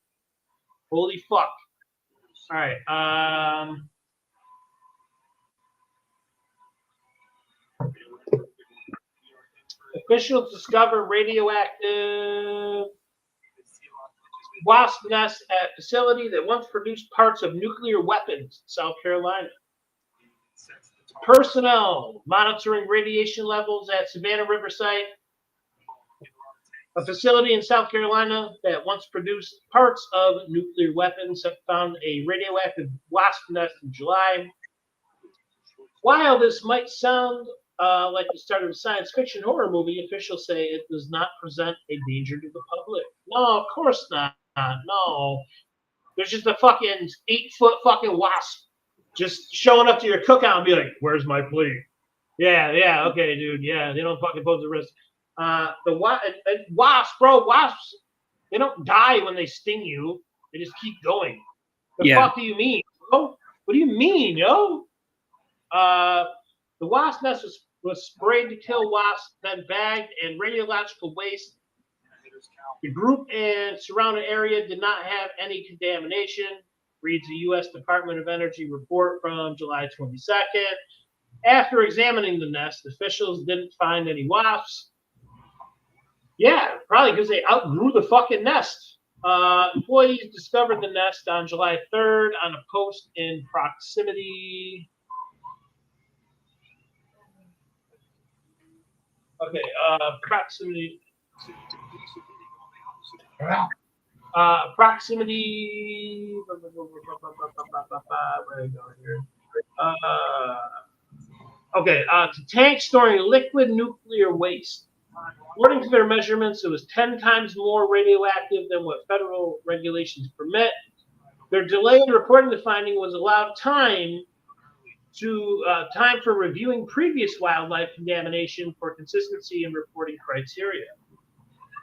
Holy fuck. All right. Officials discover radioactive wasp nest at facility that once produced parts of nuclear weapons in South Carolina. Personnel monitoring radiation levels at Savannah Riverside, a facility in South Carolina that once produced parts of nuclear weapons, found a radioactive wasp nest in July. While this might sound like the start of a science fiction horror movie, officials say it does not present a danger to the public. No, of course not. No. There's just a fucking 8-foot fucking wasp just showing up to your cookout and be like, where's my plate? Yeah, okay, dude. Yeah, they don't fucking pose the risk. The wasp, bro, wasps, They don't die when they sting you. They just keep going. The Yeah. fuck do you mean? Yo? What do you mean, yo? The wasp nest was sprayed to kill wasps, then bagged in radiological waste. The group and surrounding area did not have any contamination, reads the U.S. Department of Energy report from July 22nd. After examining the nest, officials didn't find any wasps. Yeah, probably because they outgrew the fucking nest. Employees discovered the nest on July 3rd on a post in proximity. Okay, proximity. Proximity. Where are we going here? To tanks storing liquid nuclear waste. According to their measurements, it was 10 times more radioactive than what federal regulations permit. Their delay in reporting the finding was allowed time for reviewing previous wildlife contamination for consistency in reporting criteria.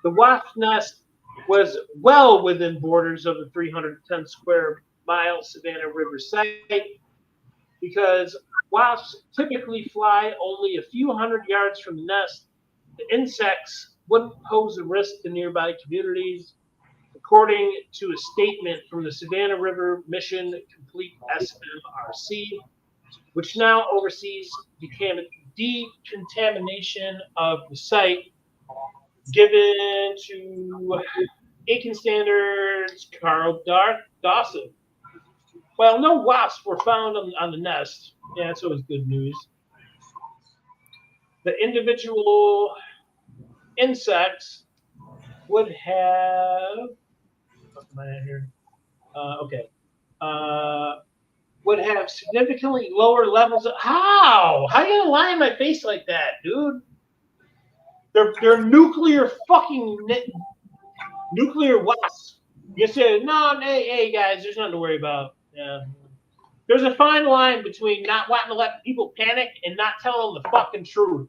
The wasp nest was well within borders of the 310 square mile Savannah River site because wasps typically fly only a few hundred yards from the nest. The insects wouldn't pose a risk to nearby communities, according to a statement from the Savannah River Mission Complete SMRC, which now oversees decontamination of the site, given to Aiken Standards Carl Dawson. Well, no wasps were found on the nest. Yeah, that's always good news. The individual insects would have. What am I at here? Would have significantly lower levels of. How? How you gonna lie in my face like that, dude? They're nuclear fucking nuclear wasps. You say no, hey guys, there's nothing to worry about. Yeah. There's a fine line between not wanting to let people panic and not telling them the fucking truth.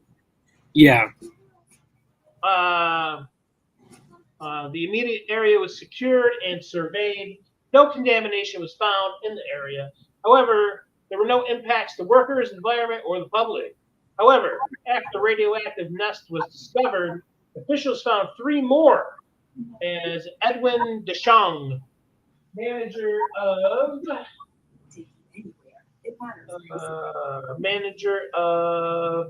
Yeah. The immediate area was secured and surveyed. No contamination was found in the area. However, there were no impacts to workers, environment, or the public. However, after the radioactive nest was discovered, officials found 3 more, as Edwin Deschong, manager of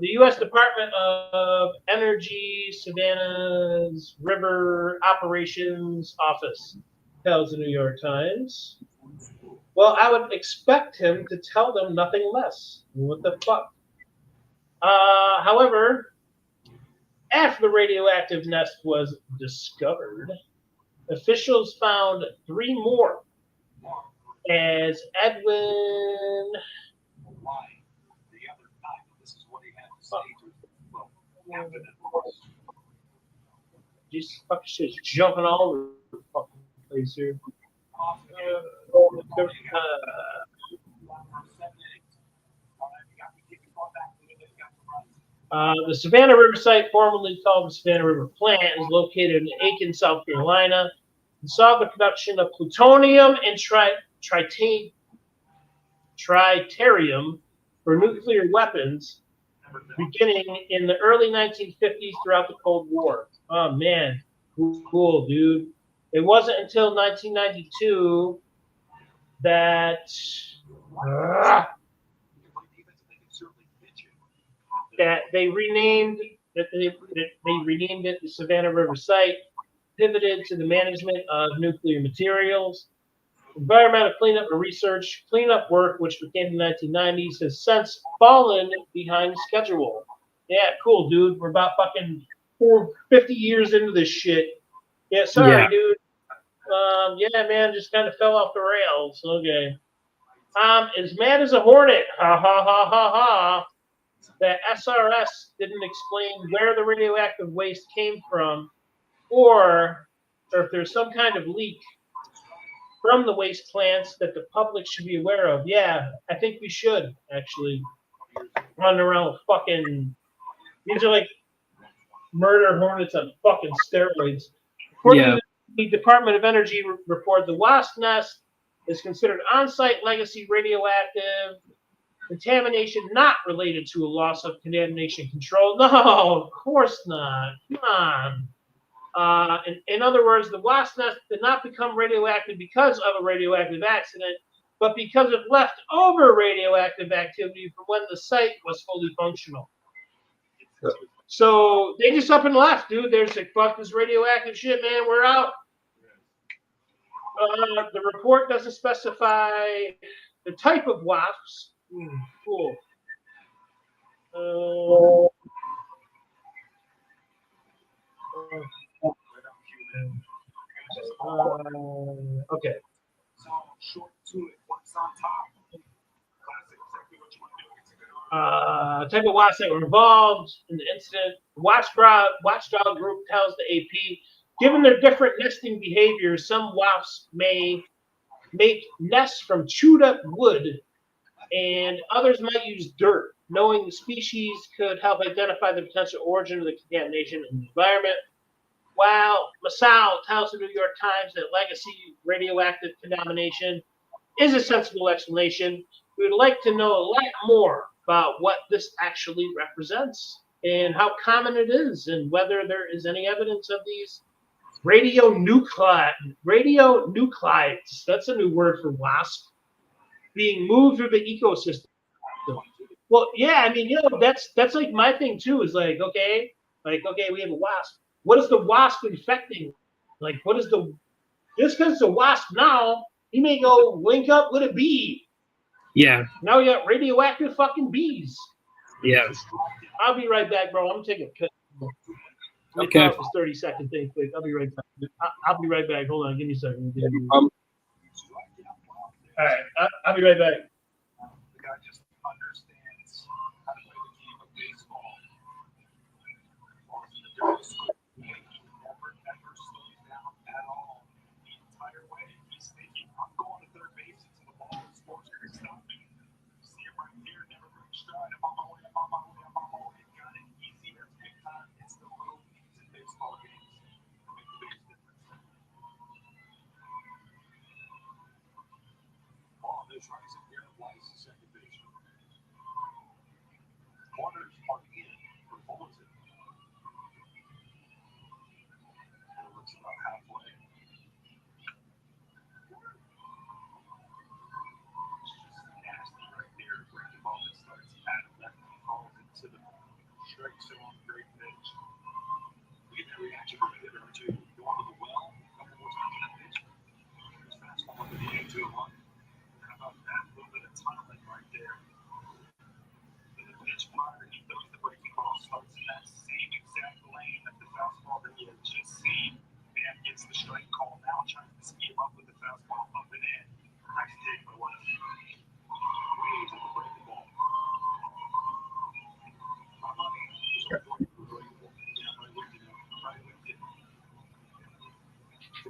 the U.S. Department of Energy Savannah's River Operations Office, tells the New York Times. Well, I would expect him to tell them nothing less. What the fuck? However, after the radioactive nest was discovered, officials found 3 more, as Edwin. This fucking shit's jumping all over the fucking place here. The Savannah River site, formerly called the Savannah River Plant, is located in Aiken, South Carolina, and saw the production of plutonium and tritium for nuclear weapons beginning in the early 1950s throughout the Cold War. Oh, man. Cool, dude. It wasn't until 1992 that they renamed it the Savannah River site, pivoted to the management of nuclear materials. Environmental cleanup and research cleanup work, which began in the 1990s, has since fallen behind schedule. Yeah, cool, dude. We're about fucking 50 years into this shit. Yeah, sorry, dude. Yeah, man, just kind of fell off the rails. Okay. As mad as a hornet. Ha ha ha ha ha. The SRS didn't explain where the radioactive waste came from, or if there's some kind of leak from the waste plants that the public should be aware of. Yeah, I think we should, actually. Running around with fucking... These are like murder hornets on fucking steroids. According to The Department of Energy reported the wasp nest is considered on-site legacy radioactive contamination not related to a loss of contamination control. No, of course not. Come on. In other words, the wasp nest did not become radioactive because of a radioactive accident, but because of leftover radioactive activity from when the site was fully functional. So they just up and left, dude. They're just like, fuck this radioactive shit, man. We're out. The report doesn't specify the type of wasps. Cool. Okay. Type of wasps that were involved in the incident. Watchdog group tells the AP, given their different nesting behaviors, some wasps may make nests from chewed up wood, and others might use dirt. Knowing the species could help identify the potential origin of the contamination in the environment. While Masao tells the New York Times that legacy radioactive contamination is a sensible explanation, we would like to know a lot more about what this actually represents and how common it is and whether there is any evidence of these radionuclides. That's a new word for wasp. Being moved through the ecosystem. Well, yeah, I mean, that's like my thing too. Is like, okay, we have a wasp. What is the wasp infecting? Like, what is the just because it's a wasp now, he may go link up with a bee. Yeah. Now we got radioactive fucking bees. Yeah. I'll be right back, bro. I'm taking a cut. Okay. This 30-second thing, quick. I'll be right back. I'll be right back. Hold on, give me a second. All right, I'll be right back. The guy just understands how to play the game of baseball. He never slows down at all the entire way. He's thinking, I'm going to third base until the ball is going to stop me. See him right here, never break stride. I'm on my way. Got it easy. That's big time. It's the little things in baseball games that make the biggest difference. Oh, this right is here. Weiss, second baseman. Corners are in for Fulton. It looks about halfway. It's just nasty right there. Breaking ball that starts at left and falls into the strike zone. Great pitch. Look at that reaction from a hitter or two. Going to the well. A couple more times in that pitch. There's fastball up in the air, 2-1. How about that? A little bit of timing right there. In the pitch prior, he throws the breaking ball, starts in that same exact lane that the fastball that you had just seen. Man gets the strike call now, trying to scheme up with the fastball up and in. Nice take by one. Way to the breaking ball. My money is on the breaking ball. Yeah, I'm right with you.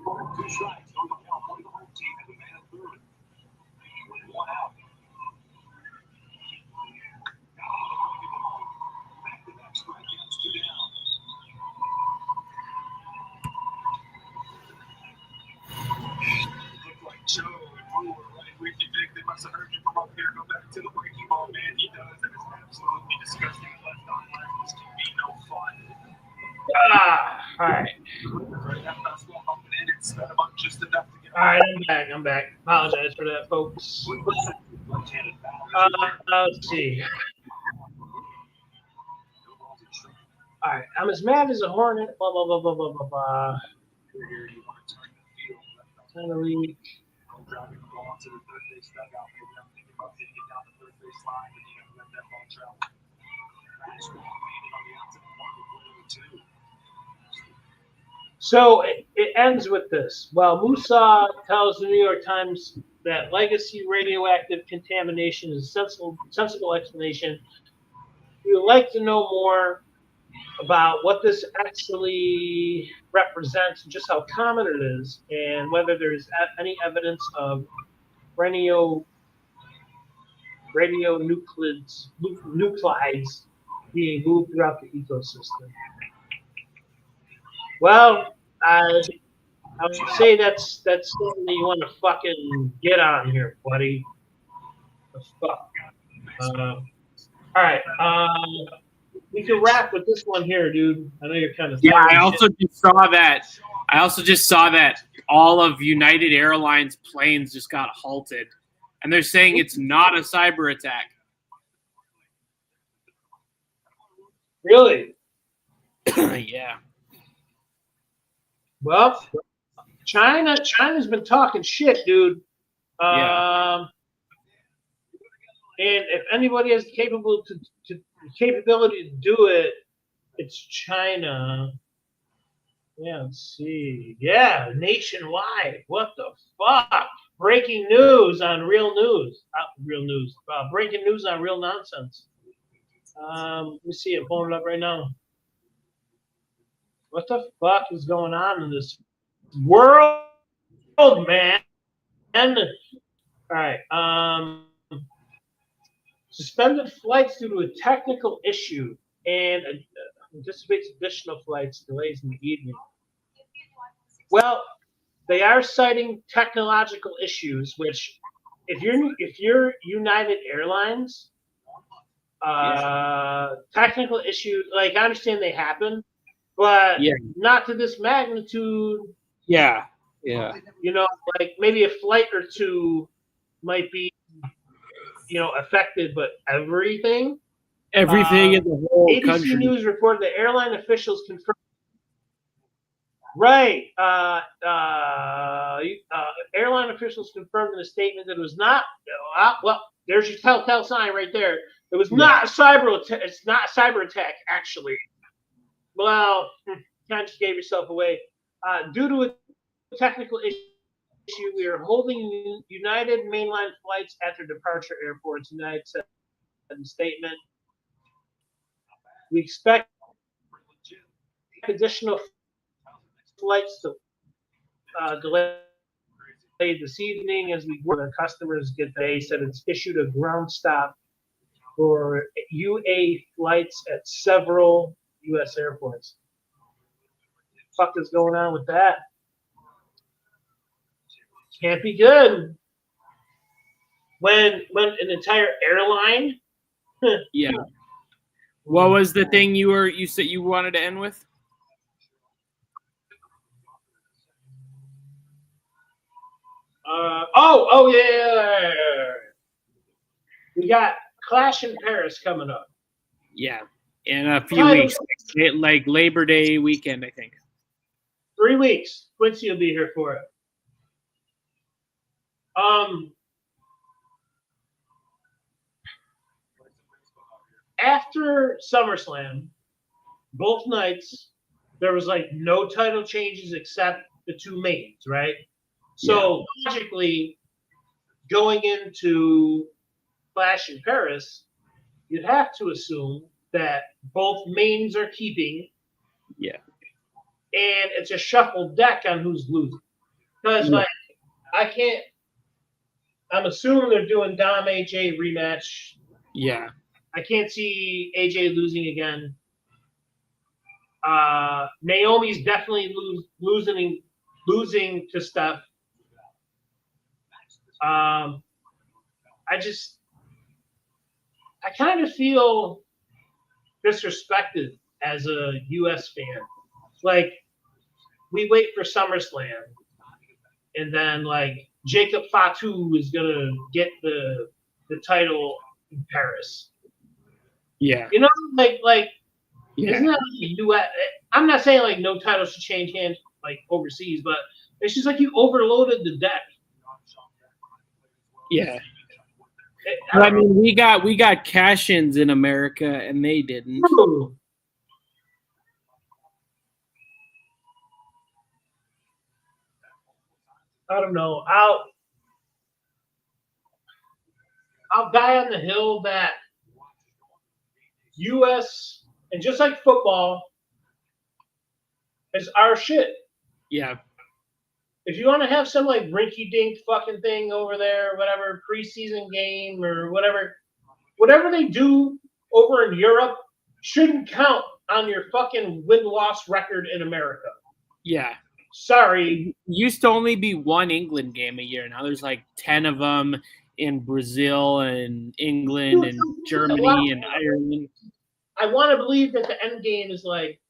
Two strikes, no count, one to the home team, and the man at third. One out. Back-to-back strikeouts, 2 down. Looked like Joe and Brewer right with you, Vic. They must have heard you from up here. Go back to the breaking ball, man. He does, and it's absolutely disgusting. Left on left. This can be no fun. All right. Right, that fastball bumping in. It's sped him up just enough to get. All right, I'm back. Apologize for that, folks. Let's see. All right, I'm as mad as a hornet. Blah blah blah blah blah blah blah. Week. Driving the ball to the third base dugout. Maybe I'm thinking about hitting it down the third base line, but you gotta let that ball travel. Fastball made it on the outside corner, 1-2. So it ends with this. While Musa tells the New York Times that legacy radioactive contamination is a sensible explanation, we would like to know more about what this actually represents and just how common it is, and whether there's any evidence of radionuclides being moved throughout the ecosystem. Well, I would say that's something that you want to fucking get on here, buddy. The fuck. All right. We can wrap with this one here, dude. I know you're kind of Yeah, tired. I of also shit. just saw that. I also just saw that all of United Airlines planes just got halted, and they're saying it's not a cyber attack. Really? Yeah. Well, China's been talking shit, dude. Yeah. And if anybody has the capability to do it, it's China. Yeah, let's see. Yeah, nationwide. What the fuck? Breaking news on real news. Not real news. Breaking news on real nonsense. Let me see. I'm pulling it up right now. What the fuck is going on in this world, man? All right. Suspended flights due to a technical issue and anticipates additional flights delays in the evening. Well, they are citing technological issues, which if you're United Airlines, technical issues, like I understand they happen, but not to this magnitude. Yeah. You know, like maybe a flight or two might be, affected, but everything. Everything in the whole ABC country. News reported that airline officials confirmed. Right. Airline officials confirmed in a statement that it was not. Well, there's your telltale sign right there. It was not a cyber attack. It's not a cyber attack, actually. Well, kind of just gave yourself away. Due to a technical issue, we are holding United mainline flights at their departure airports. United said in a statement. We expect additional flights to delay this evening as we work. Customers get they said it's issued a ground stop for UA flights at several U.S. airports. What the fuck is going on with that? Can't be good. When an entire airline. Yeah. What was the thing you said you wanted to end with? Yeah. We got Clash in Paris coming up. Yeah, in a few weeks, like Labor Day weekend, I think. 3 weeks. Quincy will be here for it. After SummerSlam, both nights there was like no title changes except the two mains, right? So logically, going into Clash in Paris, you'd have to assume that both mains are keeping. Yeah. And it's a shuffled deck on who's losing. Because I'm assuming they're doing Dom AJ rematch. Yeah. I can't see AJ losing again. Naomi's definitely losing to Steph. I kind of feel disrespected as a U.S. fan. Like, we wait for SummerSlam, and then, like, Jacob Fatu is going to get the title in Paris. Yeah. You know, like isn't that like U.S.? I'm not saying, like, no title should change hands, like, overseas, but it's just like you overloaded the deck. Yeah. I mean, we got cash-ins in America, and they didn't. I don't know. I'll die on the hill that U.S. and just like football is our shit. Yeah. If you want to have some like rinky-dink fucking thing over there, whatever preseason game or whatever they do over in Europe shouldn't count on your fucking win-loss record in America. Yeah. Sorry. Used to only be one England game a year. Now there's like 10 of them in Brazil and England and Germany and Ireland. I want to believe that the end game is like,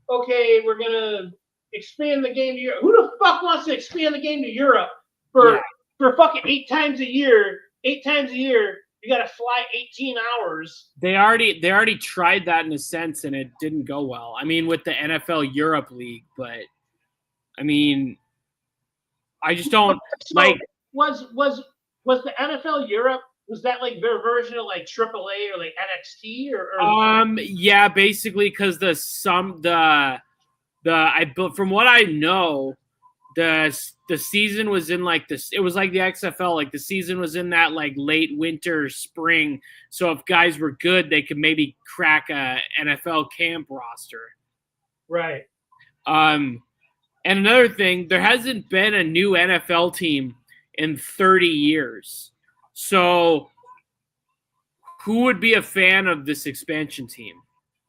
okay, we're gonna expand the game to Europe. Who the fuck wants to expand the game to Europe for fucking 8 times a year? 8 times a year, you gotta fly 18 hours. They already tried that in a sense, and it didn't go well. I mean, with the NFL Europe League, but I mean, I just don't like. Was the NFL Europe? Was that like their version of like AAA or like NXT or? Yeah, basically because from what I know, the season was in like this. It was like the XFL. Like the season was in that like late winter, spring. So if guys were good, they could maybe crack a NFL camp roster. Right. And another thing, there hasn't been a new NFL team in 30 years. So who would be a fan of this expansion team?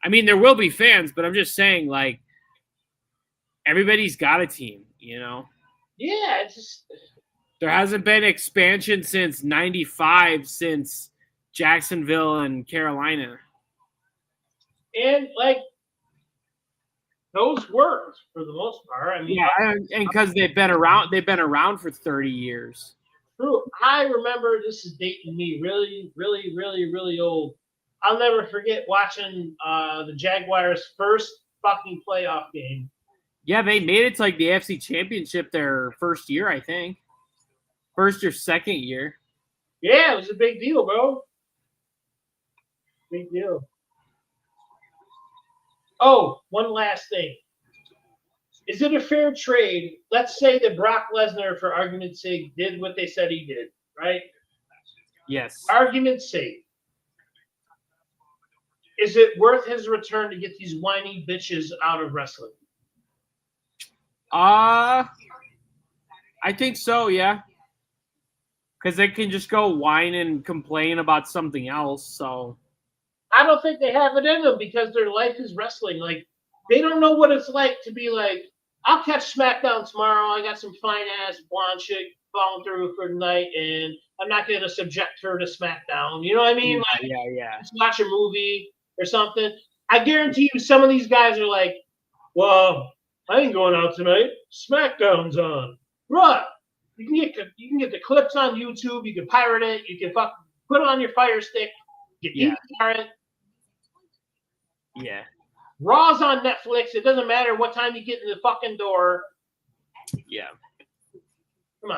I mean, there will be fans, but I'm just saying, like, everybody's got a team, you know? Yeah, it's just... There hasn't been expansion since 95, since Jacksonville and Carolina. And, like, those worked for the most part. I mean, yeah, and because they've been around for 30 years. True. I remember, this is dating me really, really, really, really old. I'll never forget watching the Jaguars' first fucking playoff game. Yeah, they made it to like the AFC Championship their first year, I think. First or second year. Yeah, it was a big deal, bro. Big deal. Oh, one last thing. Is it a fair trade? Let's say that Brock Lesnar, for argument's sake, did what they said he did, right? Yes. Argument's sake. Is it worth his return to get these whiny bitches out of wrestling? I think so, yeah. Because they can just go whine and complain about something else, so. I don't think they have it in them because their life is wrestling. Like, they don't know what it's like to be like, I'll catch SmackDown tomorrow. I got some fine-ass blonde chick falling through for the night, and I'm not going to subject her to SmackDown. You know what I mean? Yeah. Let's watch a movie or something. I guarantee you some of these guys are like, well, I ain't going out tonight. SmackDown's on. Right. You can get the clips on YouTube. You can pirate it. You can put it on your Fire Stick. You can it. Yeah. Raw's on Netflix. It doesn't matter what time you get in the fucking door. Yeah. Come on.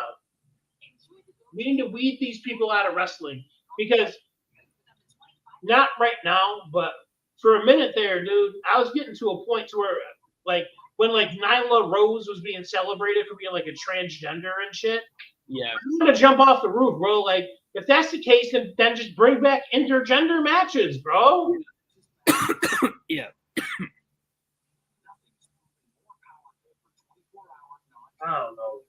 We need to weed these people out of wrestling because not right now, but for a minute there, dude, I was getting to a point to where, like, when like Nyla Rose was being celebrated for being like a transgender and shit. Yeah. I'm gonna jump off the roof, bro. Like, if that's the case, then just bring back intergender matches, bro. Yeah. I don't know.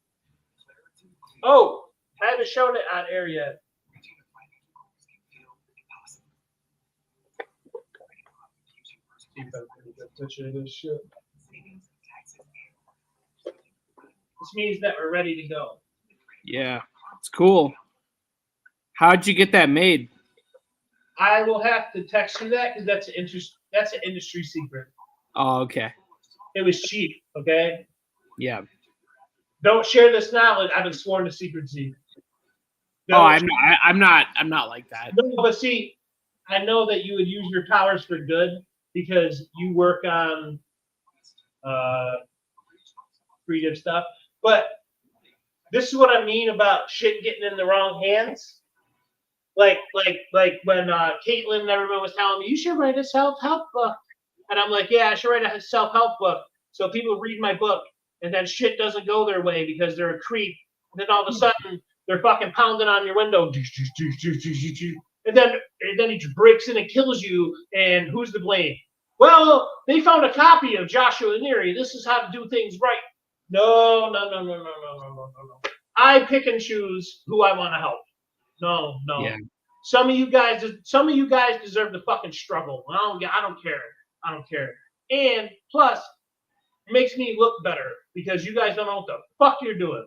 Oh, I haven't shown it on air yet. See if I can get a picture of this shit. This means that we're ready to go. Yeah, it's cool. How'd you get that made? I will have to text you that because that's an industry secret. Oh, okay. It was cheap, okay? Yeah. Don't share this knowledge. I've been sworn to secrecy. I'm not like that. No, but see, I know that you would use your powers for good because you work on creative stuff. But this is what I mean about shit getting in the wrong hands. Like when Caitlin and everyone was telling me, you should write a self-help book. And I'm like, yeah, I should write a self-help book. So people read my book and then shit doesn't go their way because they're a creep. And then all of a sudden they're fucking pounding on your window. And then he breaks in and kills you. And who's to blame? Well, they found a copy of Joshua Neary. This is how to do things right. No. I pick and choose who I want to help. No. Yeah. Some of you guys deserve to fucking struggle. I don't care. And plus, makes me look better because you guys don't know what the fuck you're doing.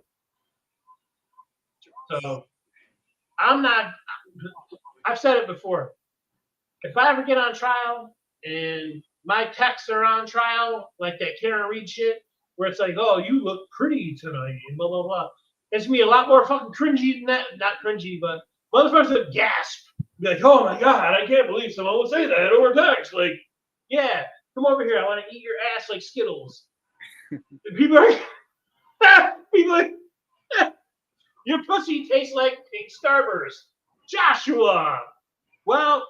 So I'm not. I've said it before. If I ever get on trial and my texts are on trial, like that Karen Reed shit, where it's like, "Oh, you look pretty tonight," and blah blah blah. It's gonna be a lot more fucking cringy than that. Not cringy, but motherfuckers would gasp. Be like, "Oh my god, I can't believe someone would say that over text." Like, yeah, come over here. I want to eat your ass like Skittles. And people are like, your pussy tastes like pink Starburst. Joshua. Well,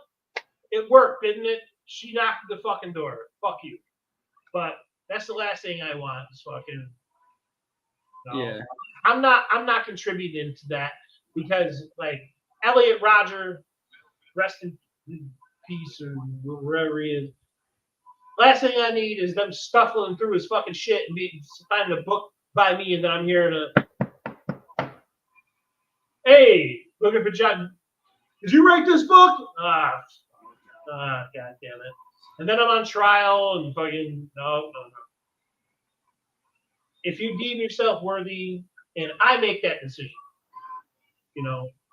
it worked, didn't it? She knocked at the fucking door. Fuck you. But that's the last thing I want. Is fucking. No. Yeah. I'm not contributing to that because like Elliot Rodger, rest in peace or wherever he is. Last thing I need is them scuffling through his fucking shit and finding a book by me, and then I'm here to. Hey, looking for John. Did you write this book? God damn it. And then I'm on trial and fucking no. If you deem yourself worthy, and I make that decision,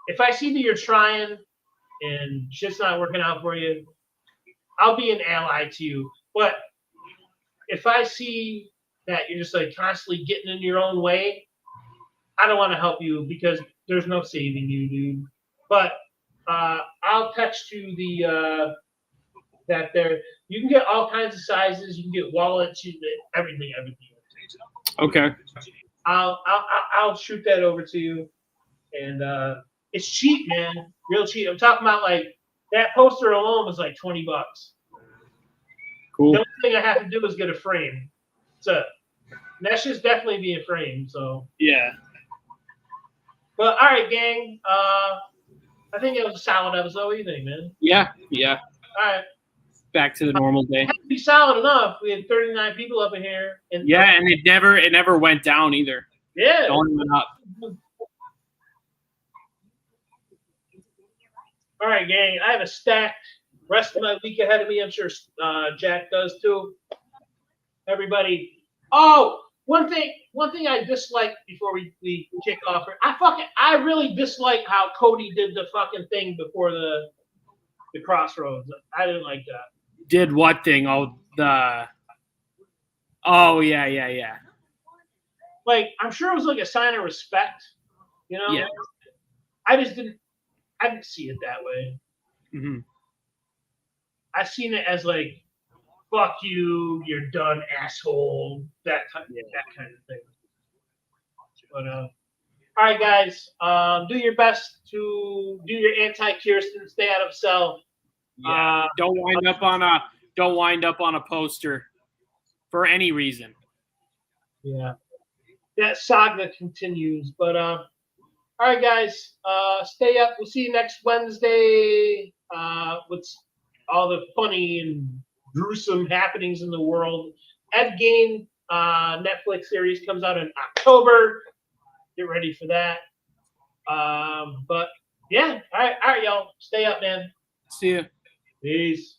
if I see that you're trying and shit's not working out for you, I'll be an ally to you. But if I see that you're just like constantly getting in your own way, I don't want to help you because there's no saving you, dude. But I'll text you the that there. You can get all kinds of sizes. You can get wallets. You can get everything. Okay. I'll shoot that over to you, and it's cheap, man. Real cheap. I'm talking about like that poster alone was like $20. Cool. The only thing I have to do is get a frame. So that should definitely be a frame. So yeah. But all right, gang. I think it was a solid episode. What do you think, man? Yeah. All right. Back to the normal day. It had to be solid enough. We had 39 people up in here. And yeah, and it never went down either. Yeah. It only went up. All right, gang. I have a stacked rest of my week ahead of me. I'm sure Jack does too. Everybody. Oh, one thing I dislike before we kick off. I really dislike how Cody did the fucking thing before the crossroads. I didn't like that. Did what thing? Oh, yeah. Like, I'm sure it was like a sign of respect, Yeah. I didn't see it that way. Mm-hmm. I seen it as like, fuck you, you're done, asshole, that kind of thing. But all right, guys, do your best to do your anti-Kirsten, stay out of cell. Yeah. Don't wind up on a poster for any reason. Yeah. That saga continues. But all right, guys, stay up. We'll see you next Wednesday with all the funny and gruesome happenings in the world. Ed Gein Netflix series comes out in October. Get ready for that. But yeah, all right, y'all. Stay up, man. See ya. Peace.